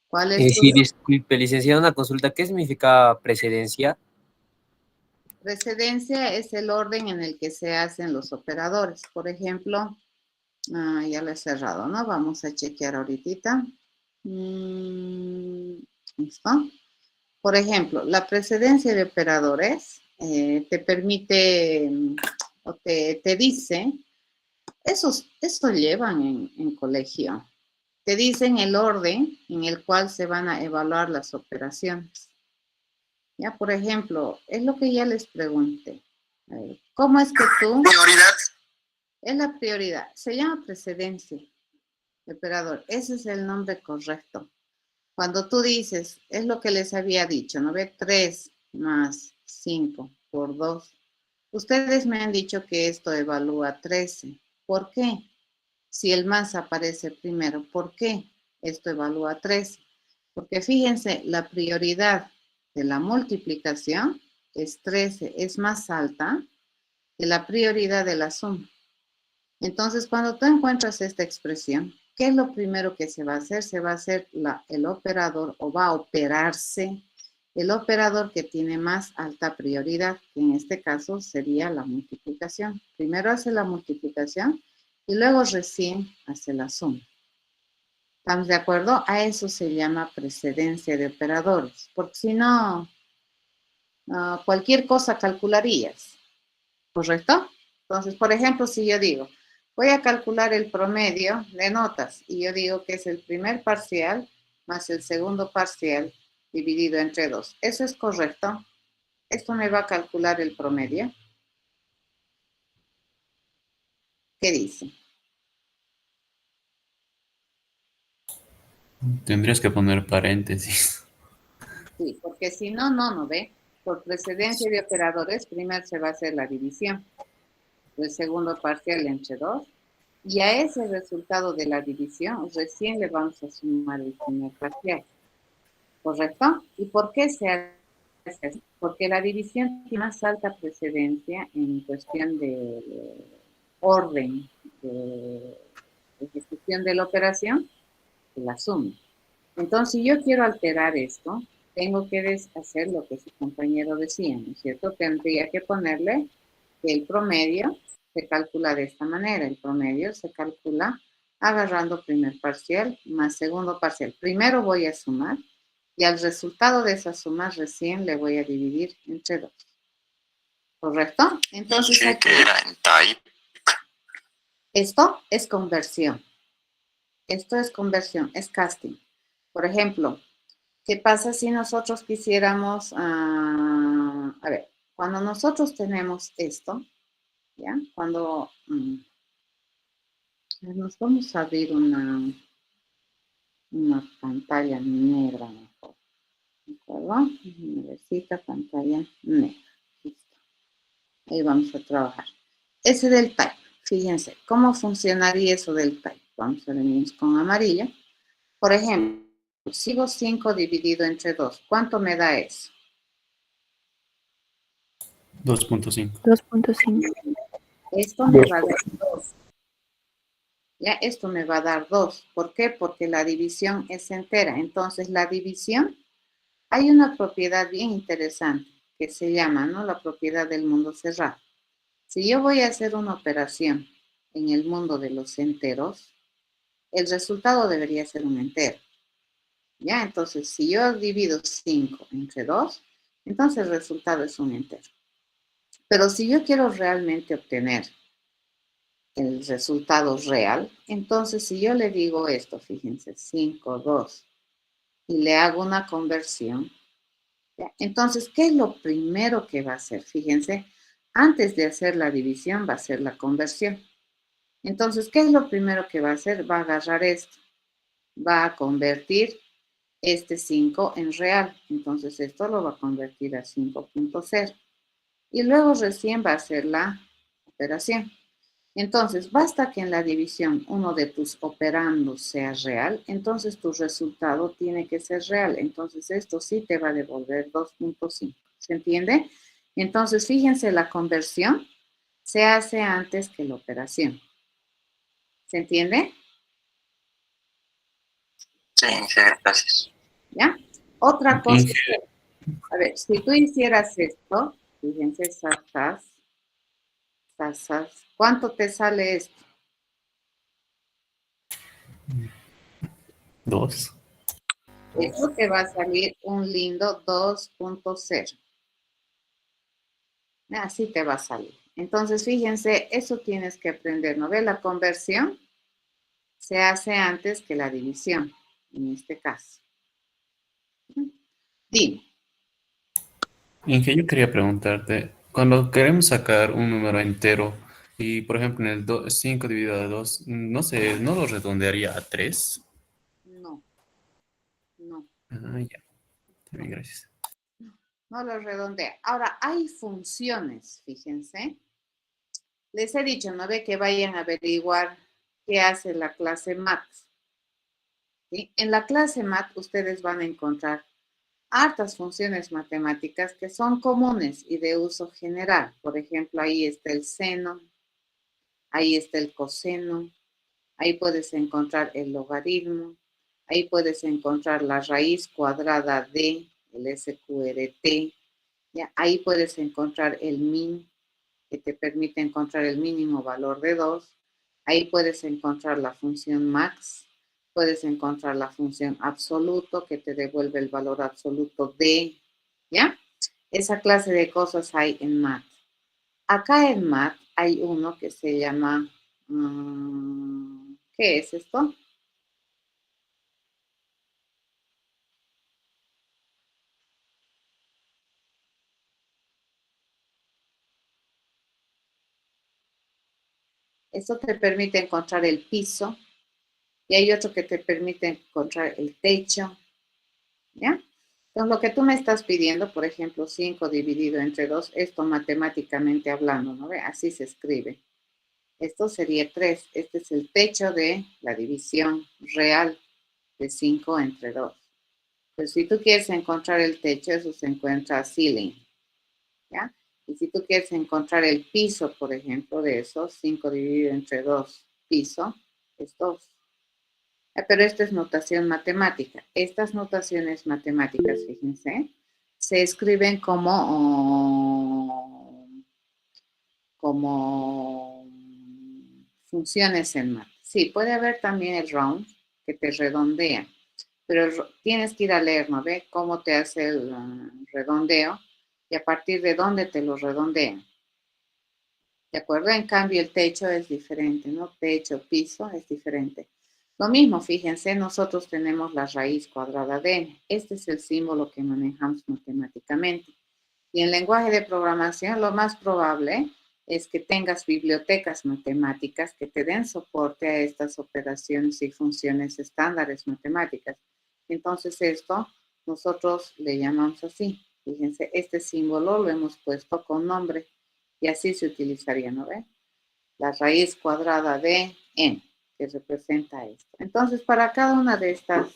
¿Cuál es tu Sí, disculpe, licenciado, una consulta. ¿Qué significa precedencia? precedencia? Es el orden en el que se hacen los operadores. Por ejemplo, ya lo he cerrado, ¿no? Vamos a chequear ahorita. ¿Listo? Por ejemplo, la precedencia de operadores te permite o te dice, eso llevan en colegio. te dicen el orden en el cual se van a evaluar las operaciones. Ya, por ejemplo, es lo que ya les pregunté. A ver, ¿cómo es que tú... Prioridad. Es la prioridad. Se llama precedencia de operador. Ese es el nombre correcto. Cuando tú dices, es lo que les había dicho, ¿no ve? 3 más 5 por 2. Ustedes me han dicho que esto evalúa 13. ¿Por qué? Si el más aparece primero, ¿por qué esto evalúa 13? Porque fíjense, la prioridad de la multiplicación es 13, es más alta que la prioridad de la suma. Entonces, cuando tú encuentras esta expresión, ¿qué es lo primero que se va a hacer? Se va a hacer el operador o va a operarse el operador que tiene más alta prioridad, que en este caso sería la multiplicación. Primero hace la multiplicación y luego recién hace la suma. ¿Estamos de acuerdo? A eso se llama precedencia de operadores, porque si no, cualquier cosa calcularías, ¿correcto? Entonces, por ejemplo, si yo digo, voy a calcular el promedio de notas y yo digo que es el primer parcial más el segundo parcial dividido entre 2. ¿Eso es correcto? Esto me va a calcular el promedio. ¿Qué dice? Tendrías que poner paréntesis. Sí, porque si no, no ve. Por precedencia de operadores, primero se va a hacer la división, el segundo parcial entre 2, y a ese resultado de la división recién le vamos a sumar el primer parcial. ¿Correcto? ¿Y por qué se hace así? Porque la división tiene más alta precedencia en cuestión de orden de ejecución de la operación que la suma. Entonces, si yo quiero alterar esto, tengo que hacer lo que su compañero decía, ¿no es cierto? Tendría que ponerle que el promedio se calcula de esta manera. El promedio se calcula agarrando primer parcial más segundo parcial. Primero voy a sumar y al resultado de esa suma recién le voy a dividir entre 2. ¿Correcto? Entonces, aquí, esto es conversión. Esto es conversión, es casting. Por ejemplo, ¿qué pasa si nosotros quisiéramos, a ver, cuando nosotros tenemos esto, ¿ya? Cuando nos vamos a abrir una pantalla negra mejor, ¿de acuerdo? Necesita pantalla negra, listo. Ahí vamos a trabajar. Ese del type, fíjense, ¿cómo funcionaría eso del type? Vamos a venir con amarillo. Por ejemplo, sigo 5 dividido entre 2. ¿Cuánto me da eso? 2.5. 2.5. Esto me va a dar 2. Ya, esto me va a dar 2. ¿Por qué? Porque la división es entera. Entonces, la división, hay una propiedad bien interesante que se llama, ¿no? La propiedad del mundo cerrado. Si yo voy a hacer una operación en el mundo de los enteros, el resultado debería ser un entero. ¿Ya? Entonces, si yo divido 5 entre 2, entonces el resultado es un entero. Pero si yo quiero realmente obtener el resultado real, entonces si yo le digo esto, fíjense, 5, 2, y le hago una conversión, ¿ya? Entonces, ¿qué es lo primero que va a hacer? Fíjense, antes de hacer la división va a hacer la conversión. Entonces, ¿qué es lo primero que va a hacer? Va a agarrar esto, va a convertir este 5 en real. Entonces, esto lo va a convertir a 5.0. Y luego recién va a hacer la operación. Entonces, basta que en la división uno de tus operandos sea real, entonces tu resultado tiene que ser real. Entonces, esto sí te va a devolver 2.5. ¿Se entiende? Entonces, fíjense, la conversión se hace antes que la operación. ¿Se entiende? Sí, gracias. ¿Ya? Otra cosa, a ver, si tú hicieras esto, fíjense, ¿cuánto te sale esto? 2. Esto te va a salir un lindo 2.0. Así te va a salir. Entonces, fíjense, eso tienes que aprender, ¿no ve? La conversión se hace antes que la división, en este caso. Dime. Inge, yo quería preguntarte, cuando queremos sacar un número entero y, por ejemplo, en el 5 dividido a 2, no sé, ¿no lo redondearía a 3? No, no, Ah, ya, está no, bien, gracias. no lo redondea. Ahora, hay funciones, fíjense. Les he dicho, no ve que vayan a averiguar qué hace la clase Math. ¿Sí? En la clase Math ustedes van a encontrar hartas funciones matemáticas que son comunes y de uso general. Por ejemplo, ahí está el seno, ahí está el coseno, ahí puedes encontrar el logaritmo, ahí puedes encontrar la raíz cuadrada de el SQRT, ¿ya? Ahí puedes encontrar el min, que te permite encontrar el mínimo valor de 2. Ahí puedes encontrar la función max, puedes encontrar la función absoluto, que te devuelve el valor absoluto de, ¿ya? Esa clase de cosas hay en Math. Acá en Math hay uno que se llama, ¿qué es esto? Esto te permite encontrar el piso y hay otro que te permite encontrar el techo, ¿ya? Entonces, lo que tú me estás pidiendo, por ejemplo, 5 dividido entre 2, esto matemáticamente hablando, ¿no ve? Así se escribe. Esto sería 3. Este es el techo de la división real de 5 entre 2. Pues si tú quieres encontrar el techo, eso se encuentra ceiling, ¿ya? Y si tú quieres encontrar el piso, por ejemplo, de eso, 5 dividido entre 2, piso, es 2. Pero esto es notación matemática. Estas notaciones matemáticas, fíjense, se escriben como funciones en math. Sí, puede haber también el round que te redondea, pero tienes que ir a leer, ¿no ve? Cómo te hace el redondeo y a partir de dónde te lo redondean. ¿De acuerdo? En cambio, el techo es diferente, ¿no? Techo, piso es diferente. Lo mismo, fíjense, nosotros tenemos la raíz cuadrada de n. Este es el símbolo que manejamos matemáticamente. Y en lenguaje de programación, lo más probable es que tengas bibliotecas matemáticas que te den soporte a estas operaciones y funciones estándares matemáticas. Entonces, esto nosotros le llamamos así. Fíjense, este símbolo lo hemos puesto con nombre y así se utilizaría, ¿no ve? La raíz cuadrada de n, que representa esto. Entonces, para cada una de estas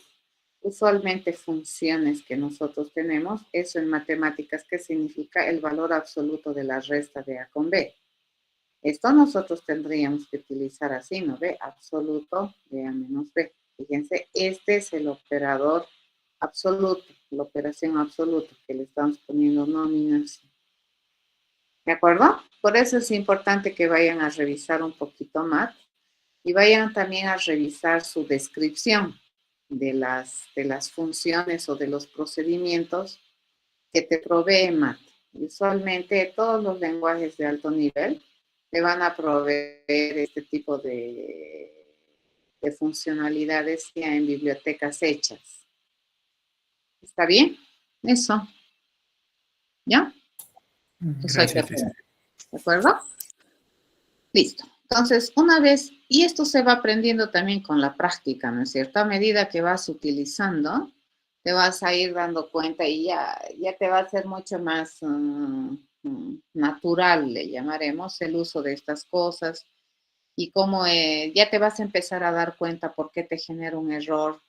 usualmente funciones que nosotros tenemos, eso en matemáticas, ¿qué significa? El valor absoluto de la resta de A con B. Esto nosotros tendríamos que utilizar así, ¿no ve? Absoluto de A menos B. Fíjense, este es el operador absoluto, la operación absoluta, que le estamos poniendo nóminas. ¿De acuerdo? Por eso es importante que vayan a revisar un poquito más y vayan también a revisar su descripción de las funciones o de los procedimientos que te provee Math. Usualmente todos los lenguajes de alto nivel te van a proveer este tipo de funcionalidades ya en bibliotecas hechas. ¿Está bien? Eso. ¿Ya? Eso hay que Gracias, Liz. aprender. ¿De acuerdo? Listo. Entonces, una vez, y esto se va aprendiendo también con la práctica, ¿no es cierto? A medida que vas utilizando, te vas a ir dando cuenta y ya te va a ser mucho más natural, le llamaremos, el uso de estas cosas y cómo ya te vas a empezar a dar cuenta por qué te genera un error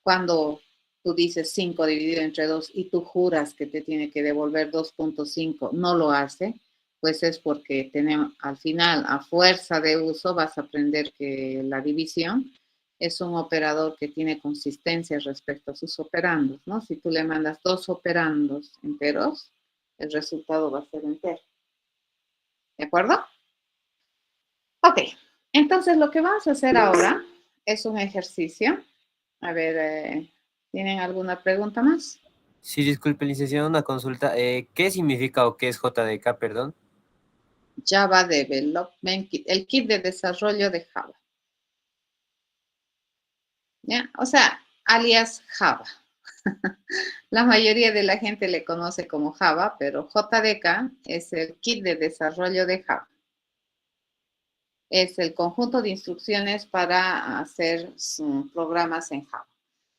cuando tú dices 5 dividido entre 2 y tú juras que te tiene que devolver 2.5, no lo hace, pues es porque tenemos, al final, a fuerza de uso, vas a aprender que la división es un operador que tiene consistencia respecto a sus operandos, ¿no? Si tú le mandas 2 operandos enteros, el resultado va a ser entero. ¿De acuerdo? Ok, entonces lo que vamos a hacer ahora es un ejercicio. A ver, ¿tienen alguna pregunta más? Sí, disculpe, licenciado, una consulta. ¿Qué significa o qué es JDK, perdón? Java Development Kit, el kit de desarrollo de Java. ¿Ya? O sea, alias Java. La mayoría de la gente le conoce como Java, pero JDK es el kit de desarrollo de Java. Es el conjunto de instrucciones para hacer programas en Java.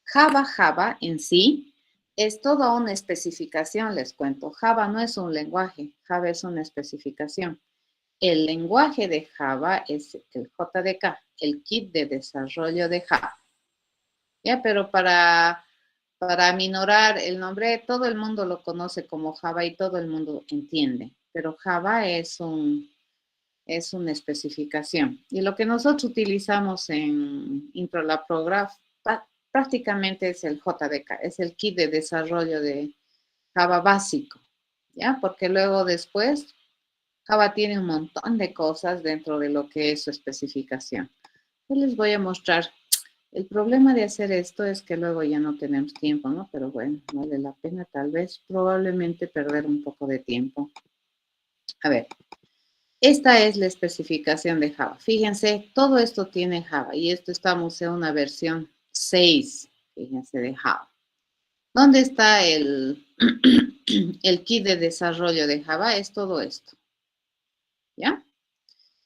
Java en sí es toda una especificación, les cuento. Java no es un lenguaje, Java es una especificación. El lenguaje de Java es el JDK, el kit de desarrollo de Java. Ya, pero para aminorar el nombre, todo el mundo lo conoce como Java y todo el mundo entiende, pero Java es una especificación. Y lo que nosotros utilizamos en Introlab Prograph prácticamente es el JDK, es el kit de desarrollo de Java básico, ¿ya? Porque luego después Java tiene un montón de cosas dentro de lo que es su especificación. Yo les voy a mostrar. El problema de hacer esto es que luego ya no tenemos tiempo, ¿no? Pero bueno, vale la pena tal vez, probablemente perder un poco de tiempo. A ver, esta es la especificación de Java. Fíjense, todo esto tiene Java y esto estamos en una versión 6, fíjense, de Java. ¿Dónde está el kit de desarrollo de Java? Es todo esto, ¿ya?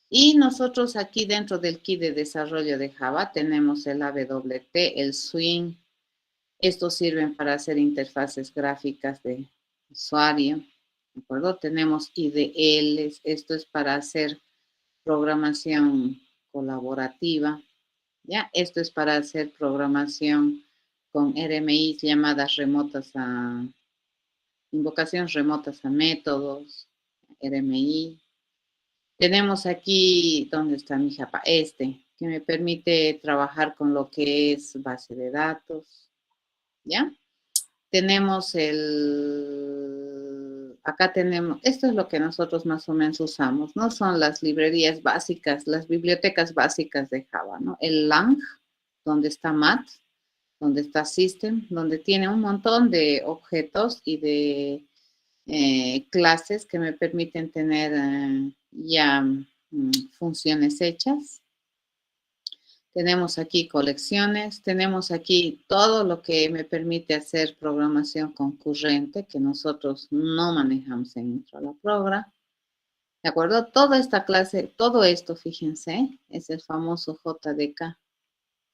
Y nosotros aquí dentro del kit de desarrollo de Java tenemos el AWT, el Swing. Estos sirven para hacer interfaces gráficas de usuario, ¿de acuerdo? Tenemos IDLs, esto es para hacer programación colaborativa, ¿ya? Esto es para hacer programación con RMIs llamadas invocaciones remotas a métodos, RMI. Tenemos aquí, ¿dónde está mi Java? Que me permite trabajar con lo que es base de datos, ¿ya? Tenemos acá tenemos, esto es lo que nosotros más o menos usamos, ¿no? Son las librerías básicas, las bibliotecas básicas de Java, ¿no? El lang, donde está mat, donde está system, donde tiene un montón de objetos y de clases que me permiten tener ya funciones hechas. Tenemos aquí colecciones, tenemos aquí todo lo que me permite hacer programación concurrente que nosotros no manejamos en Introlab Prograph. ¿De acuerdo? Toda esta clase, todo esto, fíjense, es el famoso JDK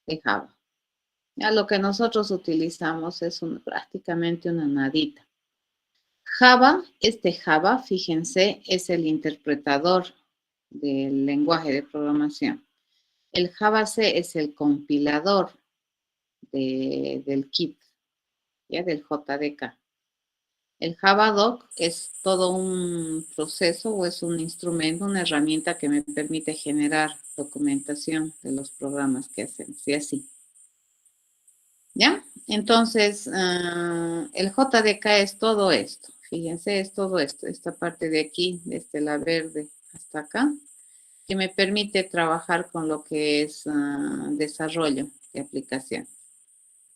de Java. Ya lo que nosotros utilizamos es prácticamente una nadita. Java, fíjense, es el interpretador del lenguaje de programación. El Java C es el compilador del kit, ¿ya? Del JDK. El Javadoc es todo un proceso o es un instrumento, una herramienta que me permite generar documentación de los programas que hacemos y así. ¿Ya? Entonces, el JDK es todo esto. Fíjense, es todo esto. Esta parte de aquí, desde la verde hasta acá, que me permite trabajar con lo que es desarrollo de aplicación.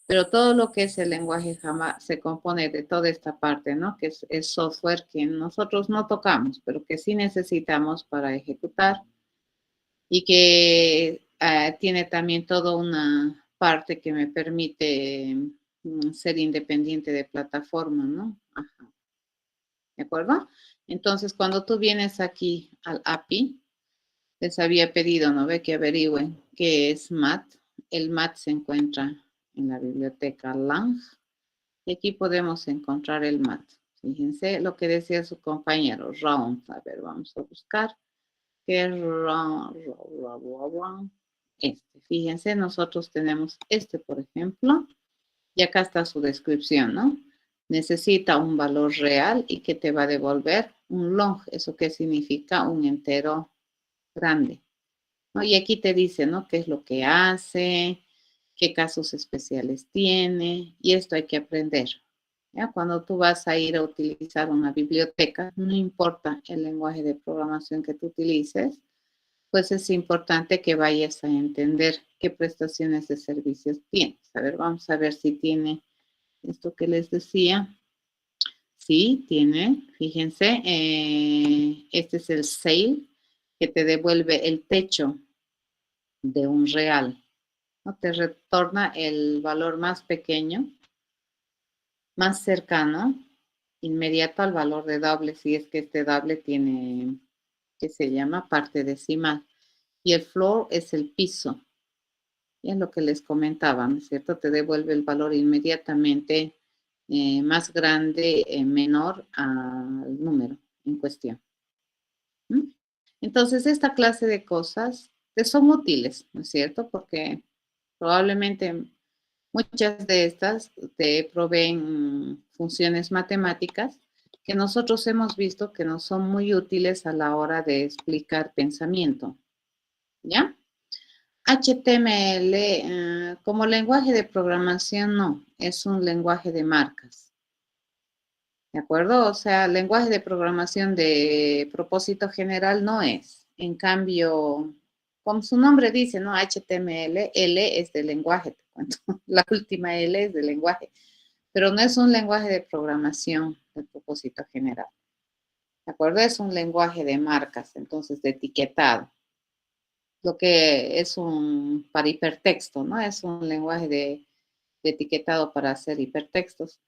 Pero todo lo que es el lenguaje Java se compone de toda esta parte, ¿no? Que es software que nosotros no tocamos, pero que sí necesitamos para ejecutar y que tiene también toda una parte que me permite ser independiente de plataforma, ¿no? Ajá. ¿De acuerdo? Entonces, cuando tú vienes aquí al API, les había pedido, ¿no? Ve que averigüen qué es MAT. El MAT se encuentra en la biblioteca lang. Y aquí podemos encontrar el MAT. Fíjense lo que decía su compañero, round. A ver, vamos a buscar. ¿Qué es round? Fíjense, nosotros tenemos por ejemplo. Y acá está su descripción, ¿no? Necesita un valor real y que te va a devolver un long. ¿Eso qué significa? Un entero grande, ¿no? Y aquí te dice, ¿no? ¿Qué es lo que hace? ¿Qué casos especiales tiene? Y esto hay que aprender, ¿ya? Cuando tú vas a ir a utilizar una biblioteca, no importa el lenguaje de programación que tú utilices, pues es importante que vayas a entender qué prestaciones de servicios tienes. A ver, vamos a ver si tiene esto que les decía. Sí, tiene, fíjense, este es el sale que te devuelve el techo de un real, ¿no? Te retorna el valor más pequeño, más cercano, inmediato al valor de doble, si es que este doble tiene, que se llama parte decimal. Y el floor es el piso. Y es lo que les comentaba, ¿no es cierto? Te devuelve el valor inmediatamente más grande, menor al número en cuestión. ¿Mm? Entonces, esta clase de cosas te son útiles, ¿no es cierto? Porque probablemente muchas de estas te proveen funciones matemáticas que nosotros hemos visto que no son muy útiles a la hora de explicar pensamiento, ¿ya? HTML, como lenguaje de programación, no, es un lenguaje de marcas, ¿de acuerdo? O sea, lenguaje de programación de propósito general no es. En cambio, como su nombre dice, ¿no? HTML, L es de lenguaje, te cuento. La última L es de lenguaje, pero no es un lenguaje de programación de propósito general, ¿de acuerdo? Es un lenguaje de marcas, entonces de etiquetado. Lo que es para hipertexto, ¿no? Es un lenguaje de etiquetado para hacer hipertextos.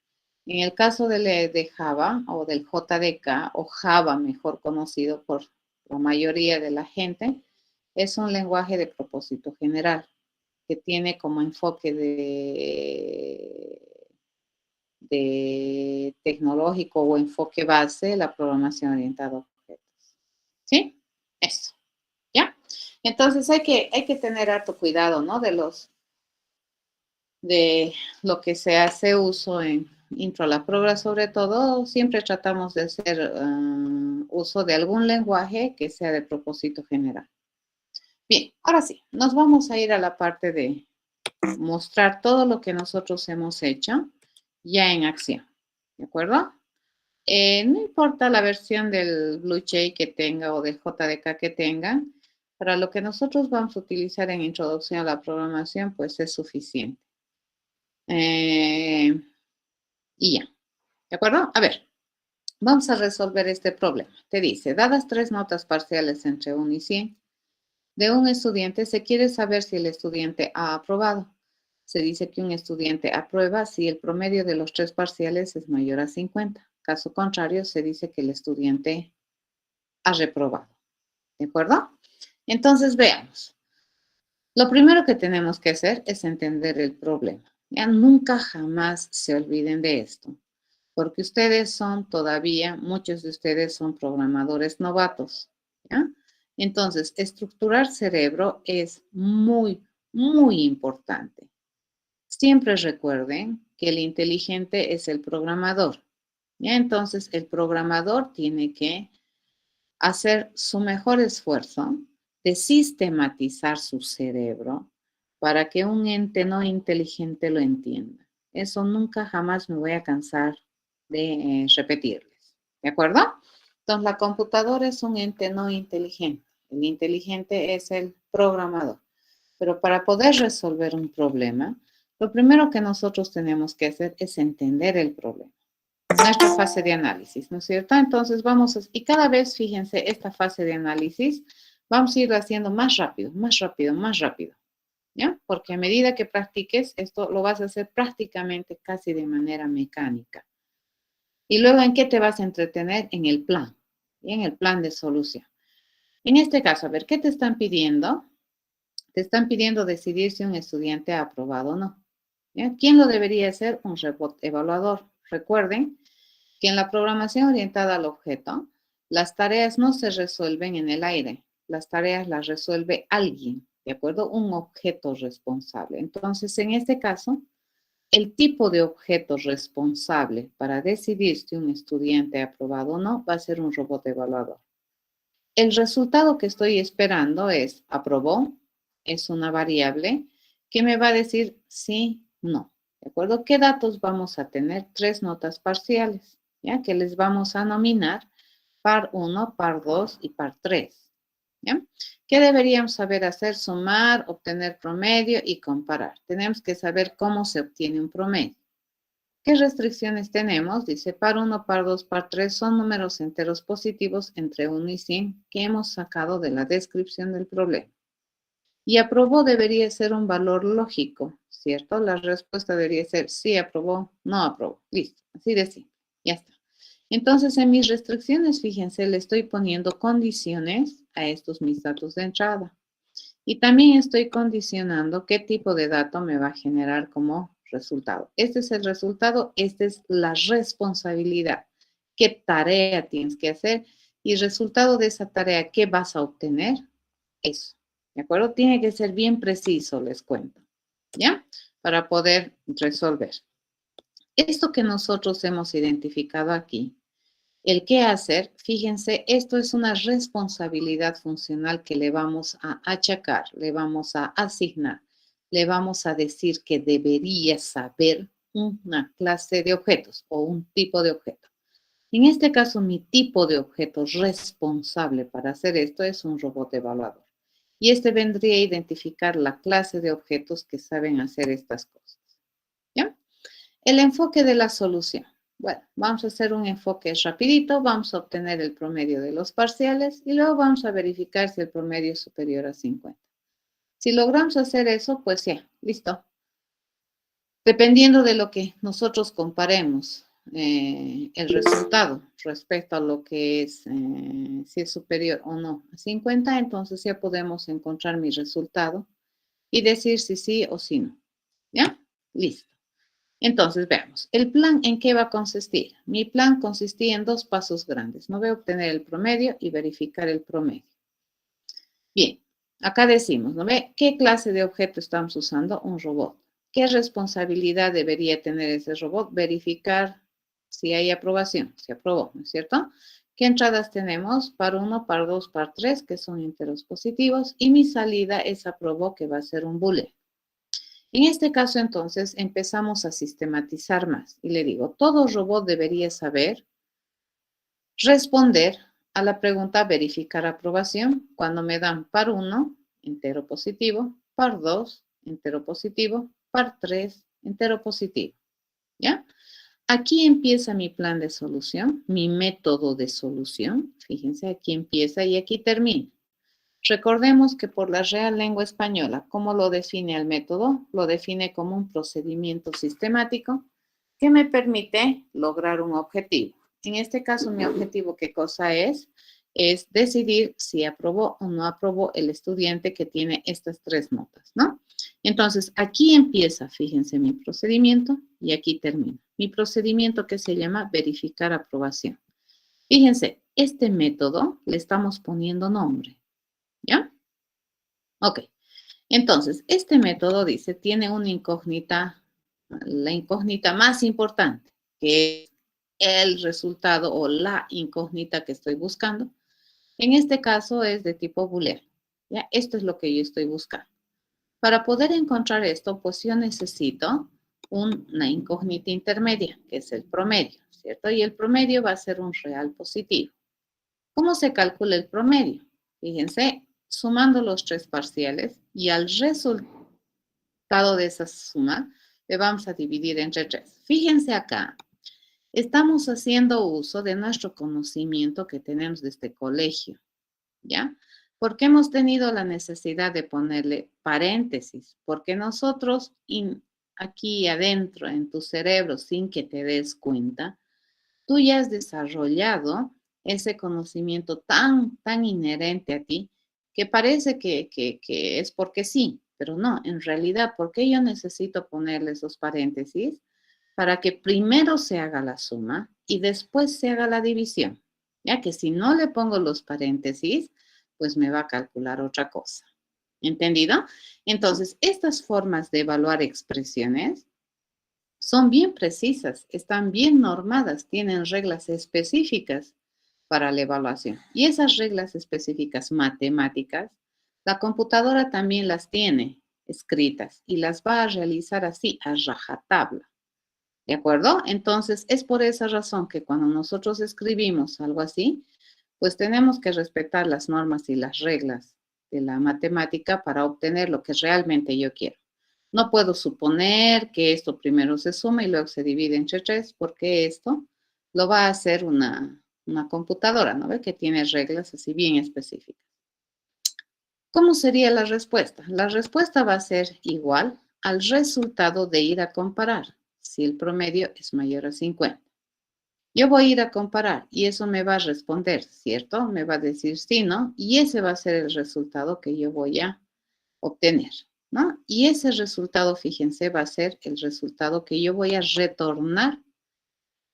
En el caso de Java o del JDK, o Java mejor conocido por la mayoría de la gente, es un lenguaje de propósito general que tiene como enfoque de tecnológico o enfoque base la programación orientada a objetos. ¿Sí? Eso. ¿Ya? Entonces hay que tener harto cuidado, ¿no? De lo que se hace uso en Intro a la Progra, sobre todo, siempre tratamos de hacer uso de algún lenguaje que sea de propósito general. Bien, ahora sí, nos vamos a ir a la parte de mostrar todo lo que nosotros hemos hecho ya en acción, ¿de acuerdo? No importa la versión del BlueJ que tenga o del JDK que tenga, para lo que nosotros vamos a utilizar en Introducción a la Programación, pues es suficiente. Y ya, ¿de acuerdo? A ver, vamos a resolver este problema. Te dice, dadas 3 notas parciales entre 1 y 100 de un estudiante, se quiere saber si el estudiante ha aprobado. Se dice que un estudiante aprueba si el promedio de los 3 parciales es mayor a 50. Caso contrario, se dice que el estudiante ha reprobado. ¿De acuerdo? Entonces, veamos. Lo primero que tenemos que hacer es entender el problema. Ya nunca jamás se olviden de esto, porque ustedes son todavía, muchos de ustedes son programadores novatos. ¿Ya? Entonces, estructurar cerebro es muy, muy importante. Siempre recuerden que el inteligente es el programador. ¿Ya? Entonces, el programador tiene que hacer su mejor esfuerzo de sistematizar su cerebro para que un ente no inteligente lo entienda. Eso nunca jamás me voy a cansar de repetirles. ¿De acuerdo? Entonces, la computadora es un ente no inteligente. El inteligente es el programador. Pero para poder resolver un problema, lo primero que nosotros tenemos que hacer es entender el problema. Nuestra fase de análisis, ¿no es cierto? Entonces vamos a, y cada vez, fíjense, esta fase de análisis, vamos a ir haciendo más rápido, más rápido, más rápido, ¿ya? Porque a medida que practiques, esto lo vas a hacer prácticamente casi de manera mecánica. Y luego, ¿en qué te vas a entretener? En el plan, y en el plan de solución. En este caso, a ver, ¿qué te están pidiendo? Te están pidiendo decidir si un estudiante ha aprobado o no. ¿Ya? ¿Quién lo debería hacer? Un robot evaluador. Recuerden que en la programación orientada al objeto, las tareas no se resuelven en el aire, las tareas las resuelve alguien, ¿de acuerdo? Un objeto responsable. Entonces, en este caso, el tipo de objeto responsable para decidir si un estudiante ha aprobado o no va a ser un robot evaluador. El resultado que estoy esperando es aprobó, es una variable que me va a decir sí, no. ¿De acuerdo? ¿Qué datos vamos a tener? 3 notas parciales, ¿ya? Que les vamos a nominar par 1, par 2 y par 3. ¿Ya? ¿Qué deberíamos saber hacer? Sumar, obtener promedio y comparar. Tenemos que saber cómo se obtiene un promedio. ¿Qué restricciones tenemos? Dice par 1, par 2, par 3 son números enteros positivos entre 1 y 100 que hemos sacado de la descripción del problema. Y aprobó debería ser un valor lógico, ¿cierto? La respuesta debería ser sí aprobó, no aprobó. Listo, así de simple. Ya está. Entonces, en mis restricciones, fíjense, le estoy poniendo condiciones a estos mis datos de entrada. Y también estoy condicionando qué tipo de dato me va a generar como resultado. Este es el resultado, esta es la responsabilidad. ¿Qué tarea tienes que hacer? Y resultado de esa tarea, ¿qué vas a obtener? Eso. ¿De acuerdo? Tiene que ser bien preciso, les cuento. ¿Ya? Para poder resolver. Esto que nosotros hemos identificado aquí, el qué hacer, fíjense, esto es una responsabilidad funcional que le vamos a achacar, le vamos a asignar, le vamos a decir que debería saber una clase de objetos o un tipo de objeto. En este caso, mi tipo de objeto responsable para hacer esto es un robot evaluador. Y este vendría a identificar la clase de objetos que saben hacer estas cosas. ¿Ya? El enfoque de la solución. Bueno, vamos a hacer un enfoque rapidito, vamos a obtener el promedio de los parciales y luego vamos a verificar si el promedio es superior a 50. Si logramos hacer eso, pues ya, listo. Dependiendo de lo que nosotros comparemos el resultado respecto a lo que es, si es superior o no a 50, entonces ya podemos encontrar mi resultado y decir si sí o si no. ¿Ya? Listo. Entonces, veamos, ¿el plan en qué va a consistir? Mi plan consistía en 2 pasos grandes. No voy a obtener el promedio y verificar el promedio. Bien, acá decimos, ¿no ve? ¿Qué clase de objeto estamos usando? Un robot. ¿Qué responsabilidad debería tener ese robot? Verificar si hay aprobación, si aprobó, ¿no es cierto? ¿Qué entradas tenemos? Par 1, par 2, par 3, que son enteros positivos, y mi salida es aprobó, que va a ser un booleano. En este caso, entonces, empezamos a sistematizar más. Y le digo, todo robot debería saber responder a la pregunta verificar aprobación cuando me dan par 1, entero positivo, par 2, entero positivo, par 3, entero positivo. ¿Ya? Aquí empieza mi plan de solución, mi método de solución. Fíjense, aquí empieza y aquí termina. Recordemos que por la Real Lengua Española, ¿cómo lo define el método? Lo define como un procedimiento sistemático que me permite lograr un objetivo. En este caso, mi objetivo, ¿qué cosa es? Es decidir si aprobó o no aprobó el estudiante que tiene estas 3 notas, ¿no? Entonces, aquí empieza, fíjense, mi procedimiento y aquí termina. Mi procedimiento que se llama verificar aprobación. Fíjense, este método le estamos poniendo nombre. ¿Ya? Ok. Entonces, este método dice, tiene una incógnita, la incógnita más importante, que es el resultado o la incógnita que estoy buscando. En este caso es de tipo booleano. ¿Ya? Esto es lo que yo estoy buscando. Para poder encontrar esto, pues yo necesito una incógnita intermedia, que es el promedio, ¿cierto? Y el promedio va a ser un real positivo. ¿Cómo se calcula el promedio? Fíjense, sumando los 3 parciales y al resultado de esa suma le vamos a dividir entre 3. Fíjense acá, estamos haciendo uso de nuestro conocimiento que tenemos de este colegio, ¿ya? Porque hemos tenido la necesidad de ponerle paréntesis, porque nosotros aquí adentro en tu cerebro, sin que te des cuenta, tú ya has desarrollado ese conocimiento tan inherente a ti que parece que es porque sí, pero no, en realidad, ¿por qué yo necesito ponerle esos paréntesis? Para que primero se haga la suma y después se haga la división. Ya que si no le pongo los paréntesis, pues me va a calcular otra cosa. ¿Entendido? Entonces, estas formas de evaluar expresiones son bien precisas, están bien normadas, tienen reglas específicas para la evaluación. Y esas reglas específicas matemáticas, la computadora también las tiene escritas y las va a realizar así, a rajatabla. ¿De acuerdo? Entonces, es por esa razón que cuando nosotros escribimos algo así, pues tenemos que respetar las normas y las reglas de la matemática para obtener lo que realmente yo quiero. No puedo suponer que esto primero se suma y luego se divide entre 3, porque esto lo va a hacer una computadora, ¿no ve? Que tiene reglas así bien específicas. ¿Cómo sería la respuesta? La respuesta va a ser igual al resultado de ir a comparar, si el promedio es mayor a 50. Yo voy a ir a comparar y eso me va a responder, ¿cierto? Me va a decir sí, ¿no? Y ese va a ser el resultado que yo voy a obtener, ¿no? Y ese resultado, fíjense, va a ser el resultado que yo voy a retornar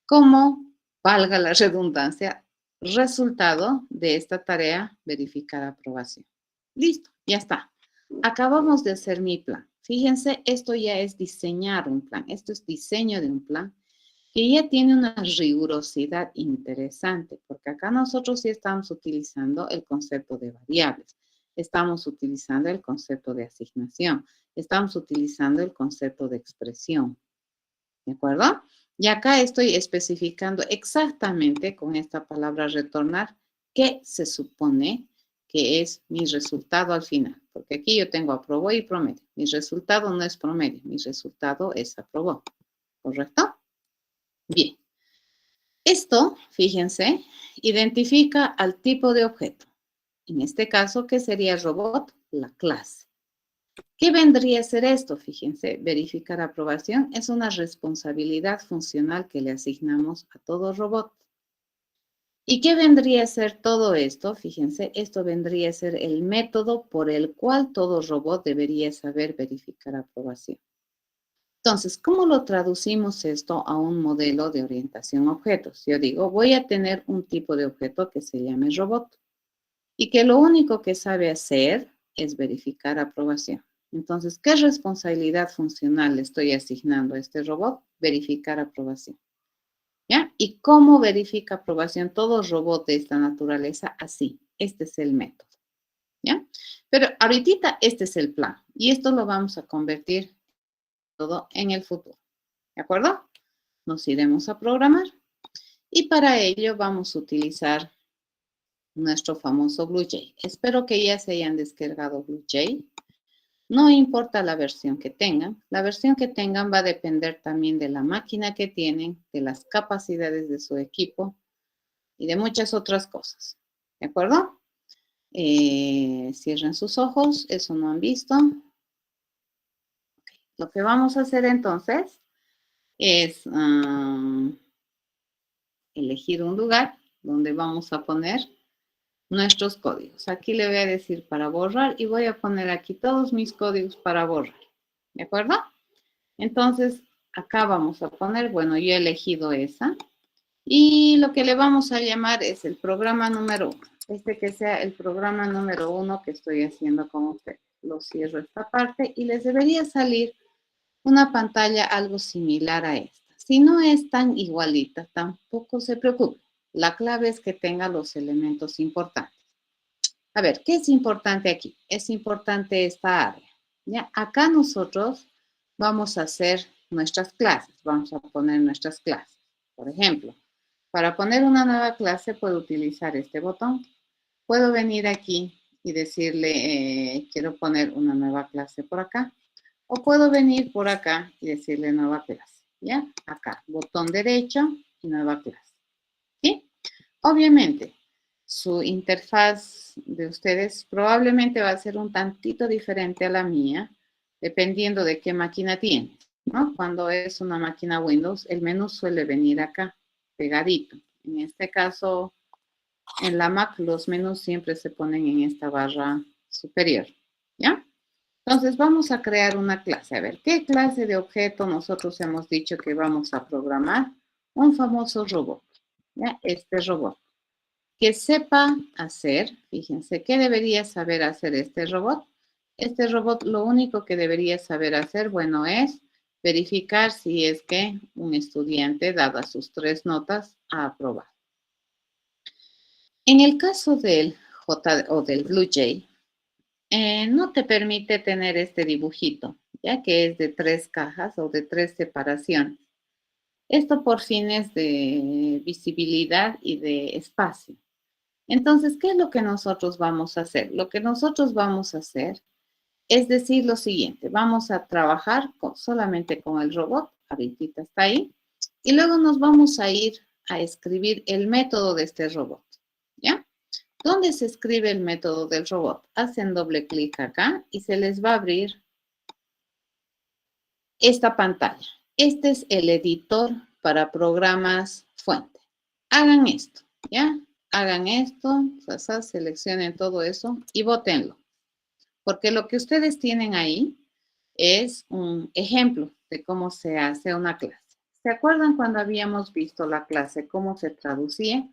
como, valga la redundancia, resultado de esta tarea, verificar aprobación. Listo, ya está. Acabamos de hacer mi plan. Fíjense, esto ya es diseñar un plan. Esto es diseño de un plan que ya tiene una rigurosidad interesante, porque acá nosotros sí estamos utilizando el concepto de variables, estamos utilizando el concepto de asignación, estamos utilizando el concepto de expresión, ¿de acuerdo? Y acá estoy especificando exactamente con esta palabra retornar qué se supone que es mi resultado al final, porque aquí yo tengo aprobó y promedio. Mi resultado no es promedio, mi resultado es aprobó, ¿correcto? Bien, esto, fíjense, identifica al tipo de objeto. En este caso, ¿qué sería robot? La clase. ¿Qué vendría a ser esto? Fíjense, verificar aprobación es una responsabilidad funcional que le asignamos a todo robot. ¿Y qué vendría a ser todo esto? Fíjense, esto vendría a ser el método por el cual todo robot debería saber verificar aprobación. Entonces, ¿cómo lo traducimos esto a un modelo de orientación a objetos? Yo digo, voy a tener un tipo de objeto que se llame robot y que lo único que sabe hacer es verificar aprobación. Entonces, ¿qué responsabilidad funcional le estoy asignando a este robot? Verificar aprobación. ¿Ya? ¿Y cómo verifica aprobación todo robot de esta naturaleza? Así, este es el método. ¿Ya? Pero ahorita este es el plan y esto lo vamos a convertir todo en el futuro. ¿De acuerdo? Nos iremos a programar y para ello vamos a utilizar nuestro famoso BlueJ. Espero que ya se hayan descargado BlueJ. No importa la versión que tengan va a depender también de la máquina que tienen, de las capacidades de su equipo y de muchas otras cosas. ¿De acuerdo? Cierren sus ojos, eso no han visto. Okay. Lo que vamos a hacer entonces es elegir un lugar donde vamos a poner nuestros códigos. Aquí le voy a decir para borrar y voy a poner aquí todos mis códigos para borrar. ¿De acuerdo? Entonces, acá vamos a poner, bueno, yo he elegido esa. Y lo que le vamos a llamar es el programa número 1. Que sea el programa número 1 que estoy haciendo con ustedes. Lo cierro esta parte y les debería salir una pantalla algo similar a esta. Si no es tan igualita, tampoco se preocupe. La clave es que tenga los elementos importantes. A ver, ¿qué es importante aquí? Es importante esta área. ¿Ya? Acá nosotros vamos a hacer nuestras clases. Vamos a poner nuestras clases. Por ejemplo, para poner una nueva clase puedo utilizar este botón. Puedo venir aquí y decirle, quiero poner una nueva clase por acá. O puedo venir por acá y decirle nueva clase. ¿Ya? Acá, botón derecho y nueva clase. ¿Sí? Obviamente, su interfaz de ustedes probablemente va a ser un tantito diferente a la mía, dependiendo de qué máquina tienen, ¿no? Cuando es una máquina Windows, el menú suele venir acá, pegadito. En este caso, en la Mac, los menús siempre se ponen en esta barra superior, ¿ya? Entonces, vamos a crear una clase. A ver, ¿qué clase de objeto nosotros hemos dicho que vamos a programar? Un famoso robot, ¿ya? Este robot. Que sepa hacer, fíjense, ¿qué debería saber hacer este robot? Este robot lo único que debería saber hacer, bueno, es verificar si es que un estudiante, dadas sus 3 notas, ha aprobado. En el caso del J o del BlueJ, no te permite tener este dibujito, ya que es de 3 cajas o de 3 separaciones. Esto por fines de visibilidad y de espacio. Entonces, ¿qué es lo que nosotros vamos a hacer? Lo que nosotros vamos a hacer es decir lo siguiente. Vamos a trabajar solamente con el robot. Ahorita está ahí. Y luego nos vamos a ir a escribir el método de este robot. ¿Ya? ¿Dónde se escribe el método del robot? Hacen doble clic acá y se les va a abrir esta pantalla. Este es el editor para programas fuente. Hagan esto, ¿ya? Hagan esto, seleccionen todo eso y bótenlo. Porque lo que ustedes tienen ahí es un ejemplo de cómo se hace una clase. ¿Se acuerdan cuando habíamos visto la clase, cómo se traducía?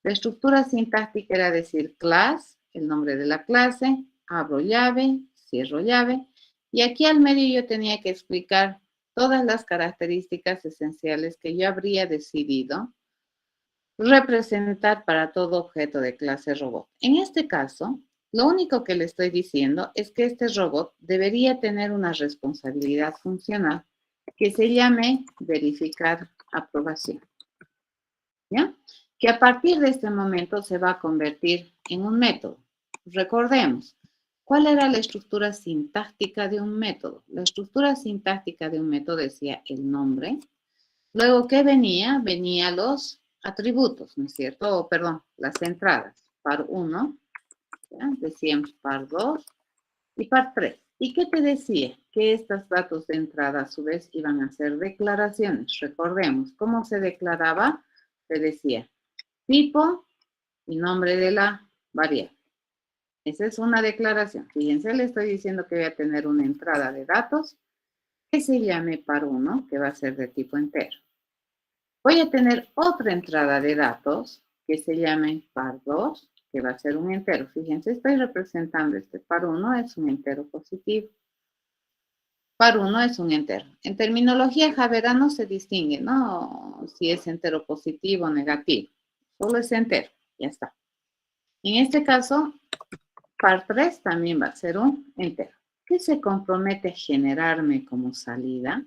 La estructura sintáctica era decir class, el nombre de la clase, abro llave, cierro llave, y aquí al medio yo tenía que explicar todas las características esenciales que yo habría decidido representar para todo objeto de clase robot. En este caso, lo único que le estoy diciendo es que este robot debería tener una responsabilidad funcional que se llame verificar aprobación. ¿Ya? Que a partir de este momento se va a convertir en un método. Recordemos, ¿cuál era la estructura sintáctica de un método? La estructura sintáctica de un método decía el nombre. Luego, ¿qué venía? Venía los atributos, ¿no es cierto? O, perdón, las entradas. Par 1, decíamos par 2 y par 3. ¿Y qué te decía? Que estos datos de entrada a su vez iban a ser declaraciones. Recordemos, ¿cómo se declaraba? Se decía tipo y nombre de la variable. Esa es una declaración. Fíjense, le estoy diciendo que voy a tener una entrada de datos que se llame par 1, que va a ser de tipo entero. Voy a tener otra entrada de datos que se llame par 2, que va a ser un entero. Fíjense, estoy representando este par 1, es un entero positivo. Par 1 es un entero. En terminología Javera no se distingue, ¿no? Si es entero positivo o negativo. Solo es entero, ya está. En este caso, par 3 también va a ser un entero. ¿Qué se compromete a generarme como salida?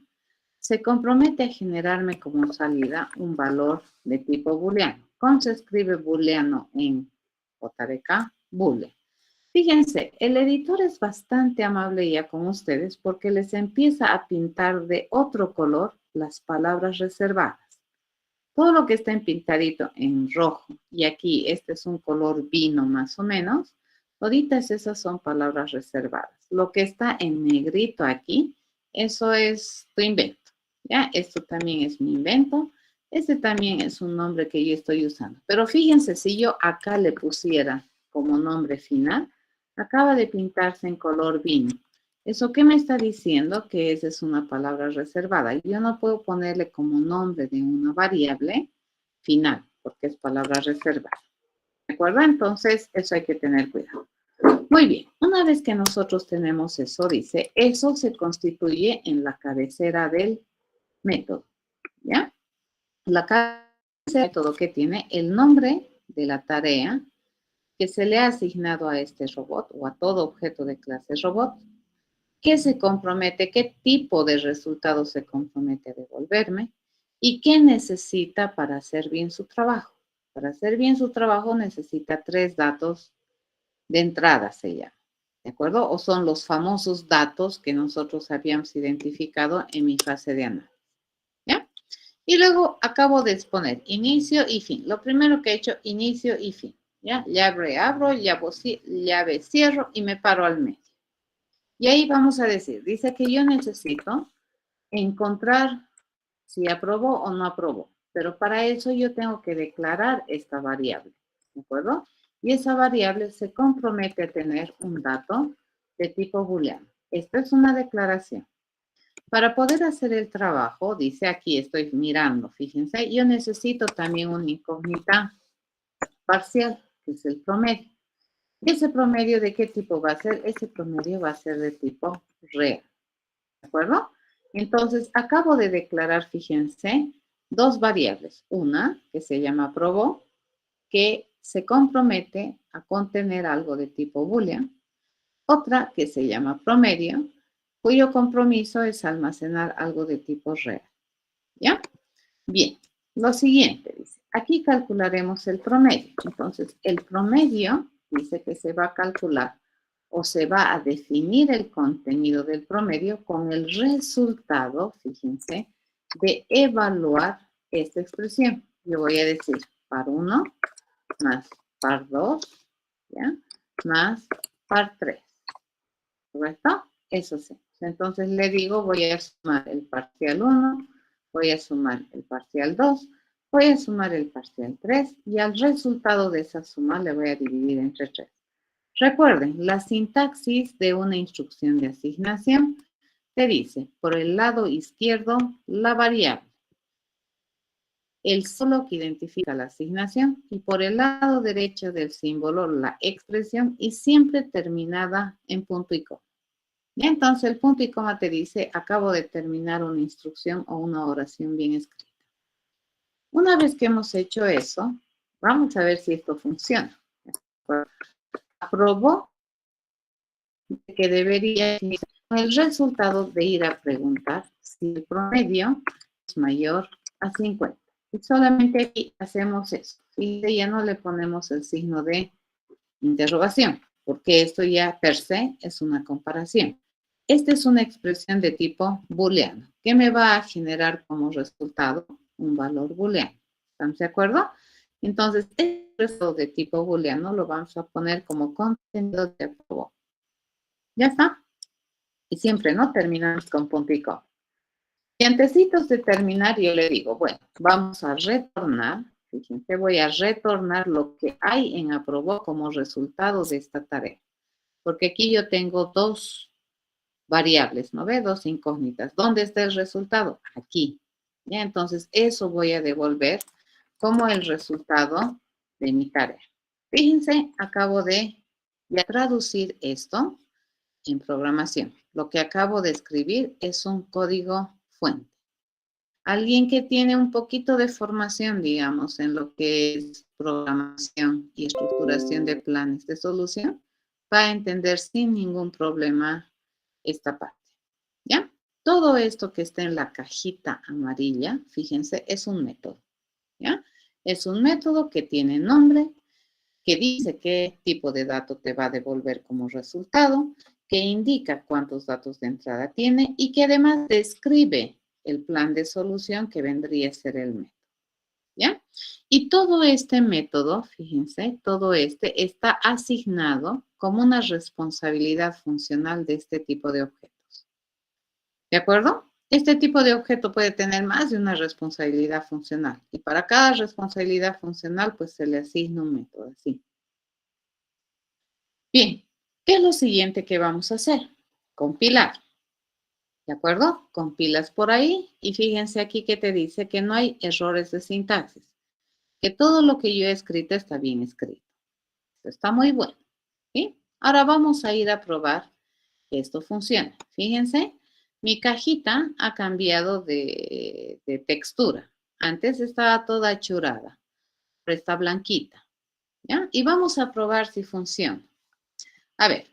Se compromete a generarme como salida un valor de tipo booleano. ¿Cómo se escribe booleano en JDK? Boolean. Fíjense, el editor es bastante amable ya con ustedes porque les empieza a pintar de otro color las palabras reservadas. Todo lo que está en pintadito en rojo y aquí este es un color vino más o menos, toditas esas son palabras reservadas. Lo que está en negrito aquí, eso es tu invento. ¿Ya? Esto también es mi invento. Este también es un nombre que yo estoy usando. Pero fíjense, si yo acá le pusiera como nombre final, acaba de pintarse en color vino. ¿Eso qué me está diciendo? Que esa es una palabra reservada. Yo no puedo ponerle como nombre de una variable final, porque es palabra reservada. ¿De acuerdo? Entonces, eso hay que tener cuidado. Muy bien, una vez que nosotros tenemos eso, dice, eso se constituye en la cabecera del método, ¿ya? La cabecera del método que tiene el nombre de la tarea que se le ha asignado a este robot o a todo objeto de clase robot, qué se compromete, qué tipo de resultado se compromete a devolverme y qué necesita para hacer bien su trabajo. Para hacer bien su trabajo necesita 3 datos de entrada, se llama. ¿De acuerdo? O son los famosos datos que nosotros habíamos identificado en mi fase de análisis. ¿Ya? Y luego acabo de exponer inicio y fin. Lo primero que he hecho, inicio y fin. ¿Ya? Llave abro, llave cierro y me paro al medio. Y ahí vamos a decir, dice que yo necesito encontrar si aprobó o no aprobó. Pero para eso yo tengo que declarar esta variable. ¿De acuerdo? Y esa variable se compromete a tener un dato de tipo booleano. Esta es una declaración. Para poder hacer el trabajo, dice aquí, estoy mirando, fíjense, yo necesito también una incógnita parcial, que es el promedio. ¿Ese promedio de qué tipo va a ser? Ese promedio va a ser de tipo real. ¿De acuerdo? Entonces, acabo de declarar, fíjense, 2 variables. Una, que se llama probó, que se compromete a contener algo de tipo boolean. Otra, que se llama promedio, cuyo compromiso es almacenar algo de tipo real. ¿Ya? Bien, lo siguiente dice, aquí calcularemos el promedio. Entonces, el promedio dice que se va a calcular o se va a definir el contenido del promedio con el resultado, fíjense, de evaluar esta expresión. Yo voy a decir par 1 más par 2 ¿ya? Más par 3, ¿correcto? Eso sí. Entonces le digo, voy a sumar el parcial 1, voy a sumar el parcial 2, voy a sumar el parcial 3 y al resultado de esa suma le voy a dividir entre 3. Recuerden, la sintaxis de una instrucción de asignación te dice, por el lado izquierdo, la variable, el solo que identifica la asignación, y por el lado derecho del símbolo, la expresión, y siempre terminada en punto y coma. Y entonces el punto y coma te dice, acabo de terminar una instrucción o una oración bien escrita. Una vez que hemos hecho eso, vamos a ver si esto funciona. Aprobó que debería el resultado de ir a preguntar si el promedio es mayor a 50. Y solamente aquí hacemos eso. Y ya no le ponemos el signo de interrogación, porque esto ya per se es una comparación. Esta es una expresión de tipo booleano, que me va a generar como resultado un valor booleano. ¿Estamos de acuerdo? Entonces, este resultado de tipo booleano lo vamos a poner como contenido de aprobó. Ya está. Y siempre, ¿no? Terminamos con punto y coma. Y antecitos de terminar, yo le digo, bueno, vamos a retornar. Fíjense, voy a retornar lo que hay en aprobó como resultado de esta tarea. Porque aquí yo tengo dos variables, ¿no ve? Dos incógnitas. ¿Dónde está el resultado? Aquí. ¿Ya? Entonces, eso voy a devolver como el resultado de mi tarea. Fíjense, acabo de ya traducir esto en programación. Lo que acabo de escribir es un código fuente. Alguien que tiene un poquito de formación, digamos, en lo que es programación y estructuración de planes de solución, va a entender sin ningún problema esta parte, ¿ya? Todo esto que está en la cajita amarilla, fíjense, es un método, ¿ya? Es un método que tiene nombre, que dice qué tipo de dato te va a devolver como resultado, que indica cuántos datos de entrada tiene y que además describe el plan de solución que vendría a ser el método, ¿ya? Y todo este método, fíjense, todo este está asignado como una responsabilidad funcional de este tipo de objetos. ¿De acuerdo? Este tipo de objeto puede tener más de una responsabilidad funcional y para cada responsabilidad funcional pues se le asigna un método así. Bien, ¿qué es lo siguiente que vamos a hacer? Compilar. ¿De acuerdo? Compilas por ahí y fíjense aquí que te dice que no hay errores de sintaxis, que todo lo que yo he escrito está bien escrito. Está muy bueno. ¿Sí? Ahora vamos a ir a probar que esto funciona. Fíjense, mi cajita ha cambiado de textura. Antes estaba toda achurada, pero está blanquita. ¿Ya? Y vamos a probar si funciona. A ver,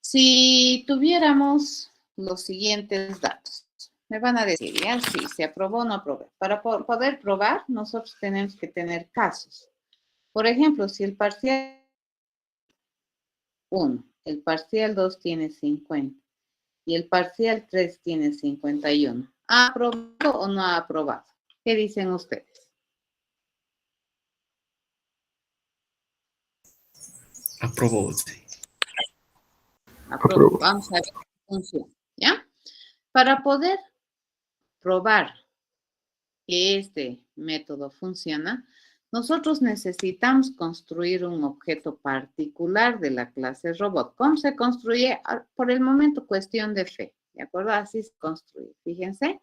si tuviéramos los siguientes datos, me van a decir, ya, sí, se aprobó o no aprobó. Para poder probar, nosotros tenemos que tener casos. Por ejemplo, si el parcial 1, el parcial 2 tiene 50 y el parcial 3 tiene 51, ¿ha aprobado o no ha aprobado? ¿Qué dicen ustedes? Aprobó, sí. Aprobó. Vamos a ver si funciona, ¿ya? Para poder probar que este método funciona, nosotros necesitamos construir un objeto particular de la clase robot. ¿Cómo se construye? Por el momento, cuestión de fe, ¿de acuerdo? Así se construye. Fíjense,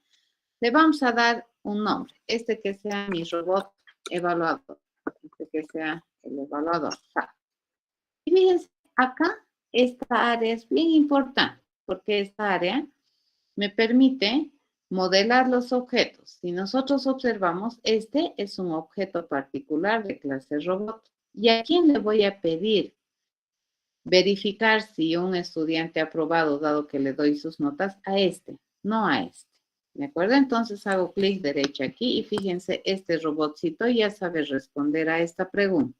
le vamos a dar un nombre. Este que sea mi robot evaluador. Este que sea el evaluador. Y fíjense, acá esta área es bien importante porque esta área me permite modelar los objetos. Si nosotros observamos, este es un objeto particular de clase robot. ¿Y a quién le voy a pedir verificar si un estudiante ha aprobado, dado que le doy sus notas? A este, no a este. ¿De acuerdo? Entonces hago clic derecho aquí y fíjense, este robotcito ya sabe responder a esta pregunta.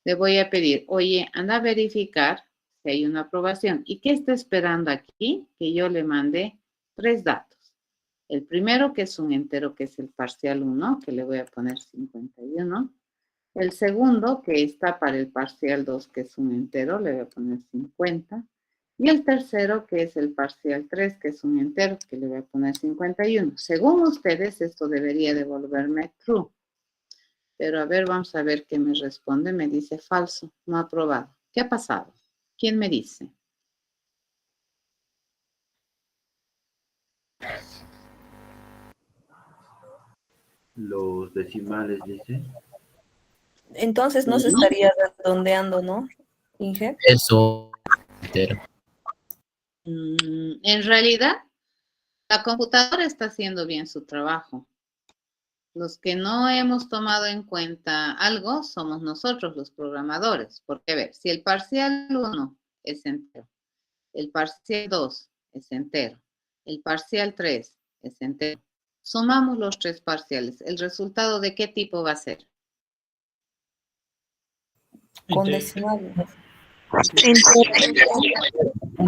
Le voy a pedir, oye, anda a verificar si hay una aprobación. ¿Y qué está esperando aquí? Que yo le mande 3 datos. El primero, que es un entero, que es el parcial 1, que le voy a poner 51. El segundo, que está para el parcial 2, que es un entero, le voy a poner 50. Y el tercero, que es el parcial 3, que es un entero, que le voy a poner 51. Según ustedes, esto debería devolverme true. Pero a ver, vamos a ver qué me responde. Me dice falso, no aprobado. ¿Qué ha pasado? ¿Quién me dice? Los decimales, dice. Entonces no se estaría redondeando, ¿no, Inge? Eso entero. En realidad, la computadora está haciendo bien su trabajo. Los que no hemos tomado en cuenta algo somos nosotros los programadores. Porque, a ver, si el parcial 1 es entero, el parcial 2 es entero, el parcial 3 es entero, sumamos los tres parciales, ¿el resultado de qué tipo va a ser? Con decimales.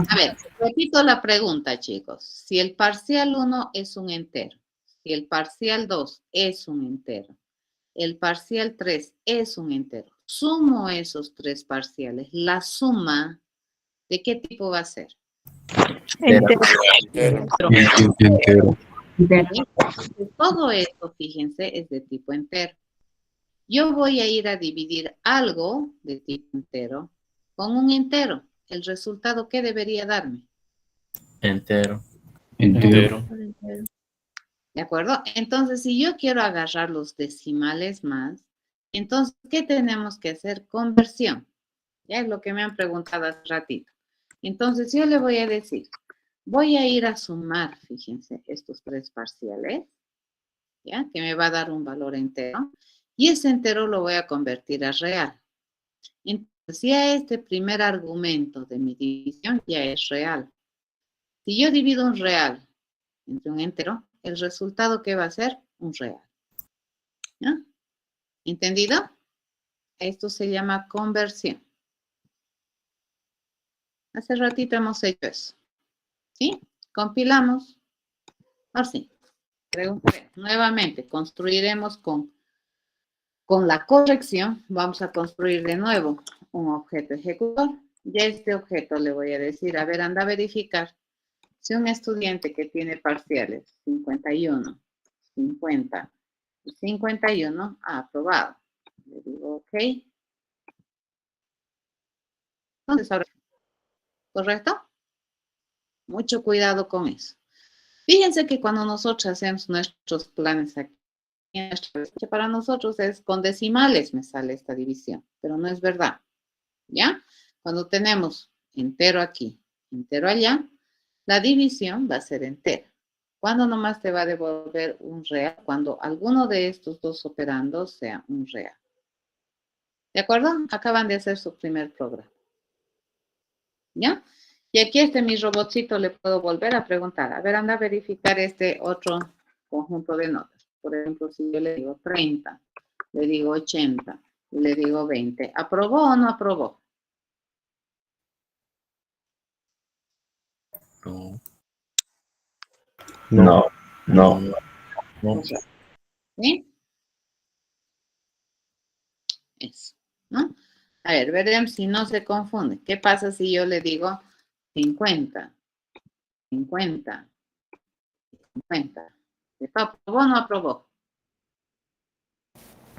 A ver, repito la pregunta, chicos. Si el parcial 1 es un entero, si el parcial 2 es un entero, el parcial 3 es un entero, sumo esos tres parciales, la suma, ¿de qué tipo va a ser? Entero. Todo esto, fíjense, es de tipo entero. Yo voy a ir a dividir algo de tipo entero con un entero. ¿El resultado qué debería darme? Entero. Entero. ¿De acuerdo? Entonces, si yo quiero agarrar los decimales más, entonces, ¿qué tenemos que hacer? Conversión. Ya es lo que me han preguntado hace ratito. Entonces, yo le voy a decir, voy a ir a sumar, fíjense, estos tres parciales, ¿ya? Que me va a dar un valor entero. Y ese entero lo voy a convertir a real. Entonces, ya este primer argumento de mi división ya es real. Si yo divido un real entre un entero, el resultado ¿qué va a ser? Un real. ¿Ya? ¿Entendido? Esto se llama conversión. Hace ratito hemos hecho eso. ¿Sí? Compilamos. Ahora sí. Preguntaré. Nuevamente, construiremos con la corrección. Vamos a construir de nuevo un objeto ejecutor. Y a este objeto le voy a decir, a ver, anda a verificar si un estudiante que tiene parciales 51, 50 y 51 ha aprobado. Le digo OK. Entonces, ahora, ¿correcto? Mucho cuidado con eso. Fíjense que cuando nosotros hacemos nuestros planes aquí, para nosotros es con decimales me sale esta división, pero no es verdad. ¿Ya? Cuando tenemos entero aquí, entero allá, la división va a ser entera. ¿Cuándo nomás te va a devolver un real? Cuando alguno de estos dos operandos sea un real. ¿De acuerdo? Acaban de hacer su primer programa. ¿Ya? Y aquí mi robotcito le puedo volver a preguntar. A ver, anda a verificar este otro conjunto de notas. Por ejemplo, si yo le digo 30, le digo 80, y le digo 20. ¿Aprobó o no aprobó? No. No. ¿Sí? Eso, ¿no? A ver, veremos si no se confunde. ¿Qué pasa si yo le digo 50, 50, 50? ¿Aprobó o no aprobó?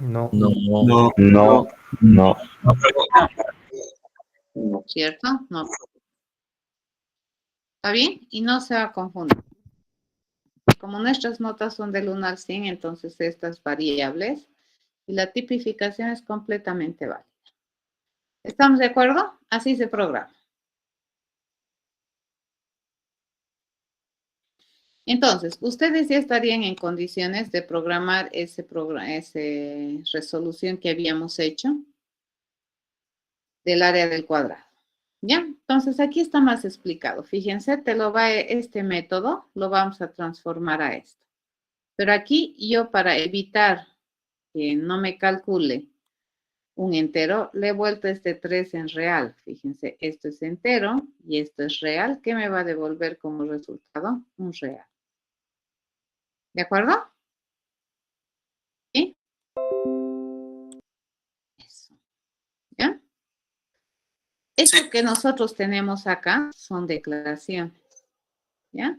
No. No. No. No. ¿Cierto? No aprobó. ¿Está bien? Y no se va a confundir. Como nuestras notas son del 1 al 100, entonces estas variables y la tipificación es completamente válida. ¿Estamos de acuerdo? Así se programa. Entonces, ustedes ya estarían en condiciones de programar esa resolución que habíamos hecho del área del cuadrado. ¿Ya? Entonces, aquí está más explicado. Fíjense, este método lo vamos a transformar a esto. Pero aquí yo, para evitar que no me calcule un entero, le he vuelto este 3 en real. Fíjense, esto es entero y esto es real. ¿Qué me va a devolver como resultado? Un real. ¿De acuerdo? ¿Sí? Esto que nosotros tenemos acá son declaraciones, ¿ya?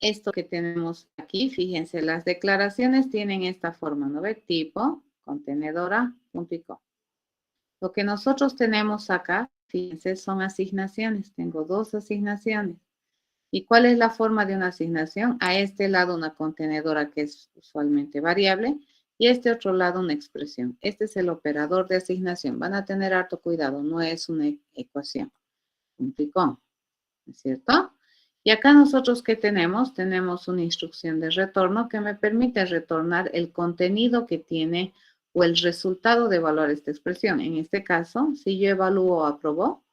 Esto que tenemos aquí, fíjense, las declaraciones tienen esta forma, ¿no ve? Tipo, contenedora, punto y coma. Lo que nosotros tenemos acá, fíjense, son asignaciones. Tengo 2 asignaciones. ¿Y cuál es la forma de una asignación? A este lado una contenedora que es usualmente variable y a este otro lado una expresión. Este es el operador de asignación. Van a tener harto cuidado, no es una ecuación. Punto y coma, ¿no es cierto? Y acá nosotros, ¿qué tenemos? Tenemos una instrucción de retorno que me permite retornar el contenido que tiene o el resultado de evaluar esta expresión. En este caso, si yo evalúo o aprobó,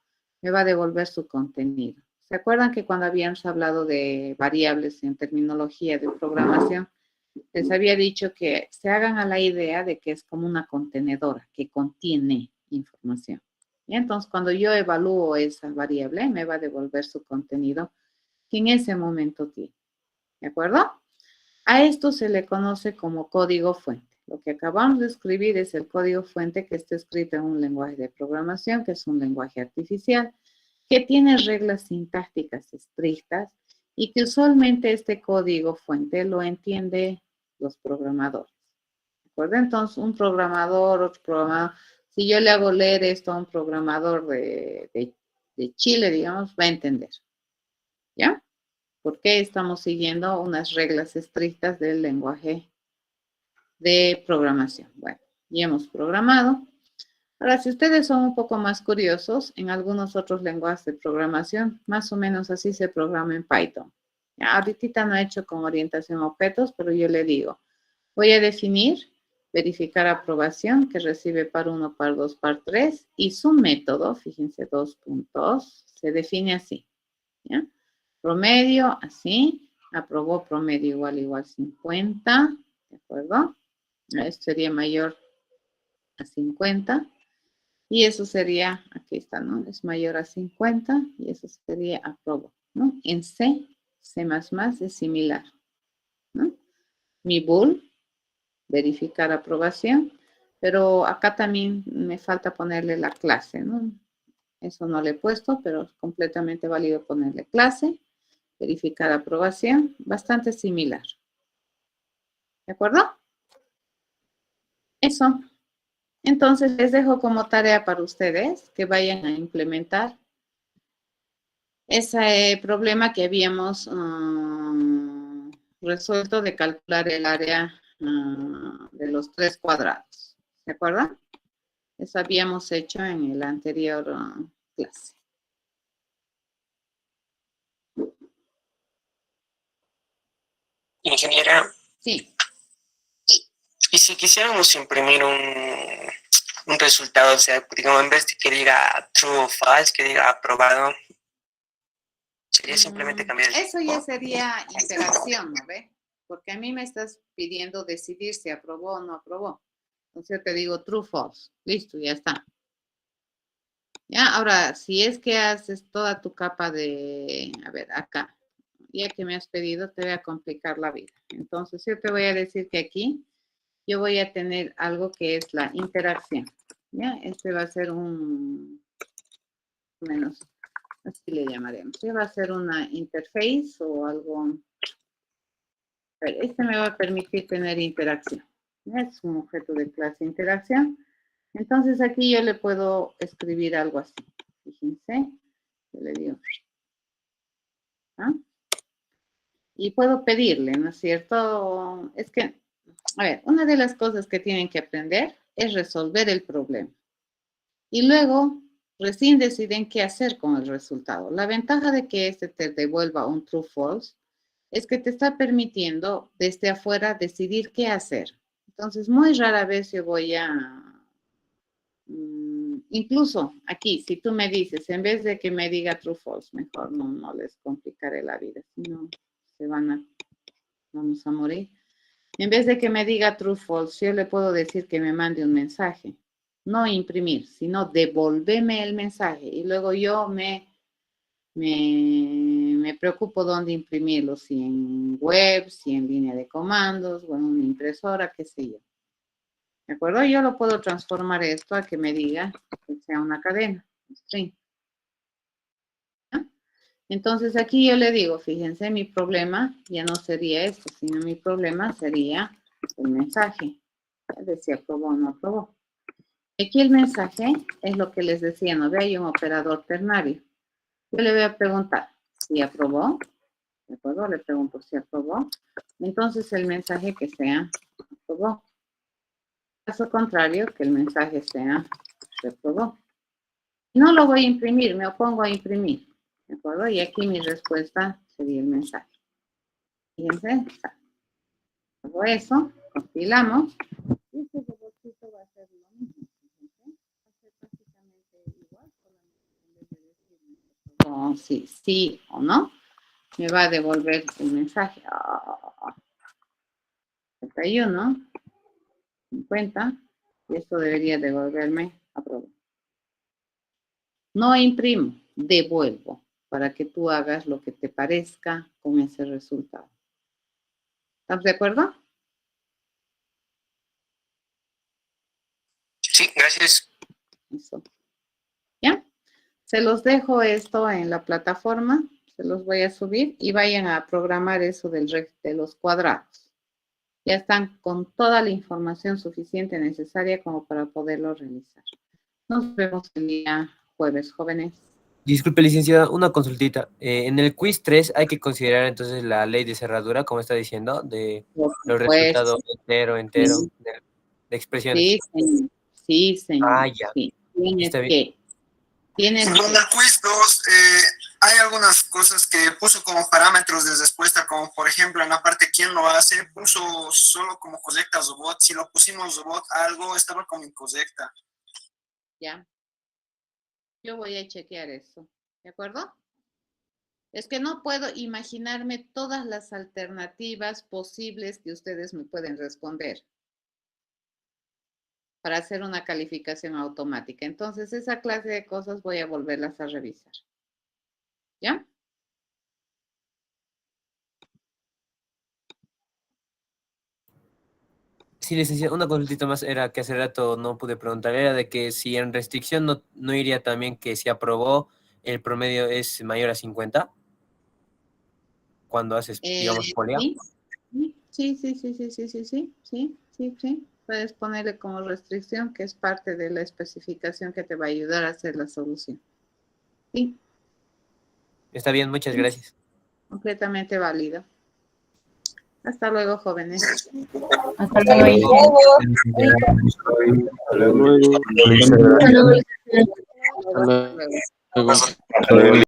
me va a devolver su contenido. ¿Se acuerdan que cuando habíamos hablado de variables en terminología de programación, les había dicho que se hagan a la idea de que es como una contenedora que contiene información? Y entonces, cuando yo evalúo esa variable, me va a devolver su contenido que en ese momento tiene. ¿De acuerdo? A esto se le conoce como código fuente. Lo que acabamos de escribir es el código fuente que está escrito en un lenguaje de programación, que es un lenguaje artificial, que tiene reglas sintácticas estrictas y que usualmente este código fuente lo entiende los programadores. ¿De acuerdo? Entonces, un programador, otro programador, si yo le hago leer esto a un programador de Chile, digamos, va a entender. ¿Ya? Porque estamos siguiendo unas reglas estrictas del lenguaje de programación. Bueno, ya hemos programado. Ahora, si ustedes son un poco más curiosos, en algunos otros lenguajes de programación, más o menos así se programa en Python. Ya, ahorita no he hecho con orientación a objetos, pero yo le digo, voy a definir, verificar aprobación, que recibe par 1, par 2, par 3, y su método, fíjense, 2 puntos, se define así. ¿Ya? Promedio, así, aprobó promedio igual 50, ¿de acuerdo? Esto sería mayor a 50. Y eso sería, aquí está, ¿no? Es mayor a 50 y eso sería aprobó, ¿no? En C, C++ es similar, ¿no? Mi bool, verificar aprobación, pero acá también me falta ponerle la clase, ¿no? Eso no le he puesto, pero es completamente válido ponerle clase, verificar aprobación, bastante similar. ¿De acuerdo? Eso. Entonces, les dejo como tarea para ustedes que vayan a implementar ese problema que habíamos resuelto de calcular el área de los 3 cuadrados. ¿Se acuerdan? Eso habíamos hecho en el anterior clase. Ingeniera, Sí. y si quisiéramos imprimir un resultado, o sea, digamos, en vez de que diga true o false, que diga aprobado, sería simplemente cambiar el Eso ya tipo. sería interacción, ¿no ve? Porque a mí me estás pidiendo decidir si aprobó o no aprobó. Entonces yo te digo true, false. Listo, ya está. Ya, ahora, si es que haces toda tu capa de, a ver, acá, ya que me has pedido, te voy a complicar la vida. Entonces yo te voy a decir que aquí yo voy a tener algo que es la interacción. Ya, este va a ser un, menos, así le llamaremos. ¿Sí? Va a ser una interface o algo. A ver, este me va a permitir tener interacción. Es un objeto de clase interacción. Entonces aquí yo le puedo escribir algo así. Fíjense, yo le digo. ¿Ah? Y puedo pedirle, ¿no es cierto? Es que, a ver, una de las cosas que tienen que aprender es resolver el problema. Y luego, recién deciden qué hacer con el resultado. La ventaja de que este te devuelva un true false es que te está permitiendo desde afuera decidir qué hacer. Entonces, muy rara vez yo voy a, incluso aquí, si tú me dices, en vez de que me diga true false, mejor no les complicaré la vida, si no vamos a morir. En vez de que me diga true false, yo le puedo decir que me mande un mensaje. No imprimir, sino devolverme el mensaje. Y luego yo me preocupo dónde imprimirlo, si en web, si en línea de comandos, o en una impresora, qué sé yo. ¿De acuerdo? Yo lo puedo transformar esto a que me diga que sea una cadena. string. ¿Ya? Entonces aquí yo le digo, fíjense, mi problema ya no sería esto, sino mi problema sería el mensaje. De si aprobó o no aprobó. Aquí el mensaje es lo que les decía, no ve, hay un operador ternario. Yo le voy a preguntar si aprobó, ¿de acuerdo? Le pregunto si aprobó. Entonces el mensaje que sea aprobó. Caso contrario, que el mensaje sea reprobó. No lo voy a imprimir, me opongo a imprimir, ¿de acuerdo? Y aquí mi respuesta sería el mensaje. Fíjense, hago eso, compilamos. Y este robotcito va a hacer lo mismo. Fíjense, va a ser básicamente igual, solamente en vez de decirme sí o no, me va a devolver el mensaje. 71, 50, y esto debería devolverme aprobado. No imprimo, devuelvo, para que tú hagas lo que te parezca con ese resultado. ¿Estás de acuerdo? Sí, gracias. Eso. ¿Ya? Se los dejo esto en la plataforma, se los voy a subir y vayan a programar eso de los cuadrados. Ya están con toda la información suficiente necesaria como para poderlo realizar. Nos vemos el día jueves, jóvenes. Disculpe, licenciada, una consultita. En el quiz 3 hay que considerar entonces la ley de cerradura, como está diciendo, de Por los supuesto. resultados entero, Sí. de expresiones. Sí, señor. Sí, señor. Ah, ya. Sí. Tienes Está bien. que. Tienes En que. el quiz 2 hay algunas cosas que puso como parámetros de respuesta, como por ejemplo en la parte quién lo hace, puso solo como correcta robot. Si lo pusimos robot a algo, estaba como incorrecta. Ya. Yo voy a chequear eso. ¿De acuerdo? Es que no puedo imaginarme todas las alternativas posibles que ustedes me pueden responder para hacer una calificación automática. Entonces, esa clase de cosas voy a volverlas a revisar. ¿Ya? Sí, licenciada, una consultita más era que hace rato no pude preguntar, era de que si en restricción no iría también que si aprobó el promedio es mayor a 50 cuando haces, digamos, polea. Sí. Puedes ponerle como restricción que es parte de la especificación que te va a ayudar a hacer la solución. Sí. Está bien, muchas gracias. Completamente válido. Hasta luego, jóvenes. Hasta luego. Hasta luego. Hasta luego. Hasta luego.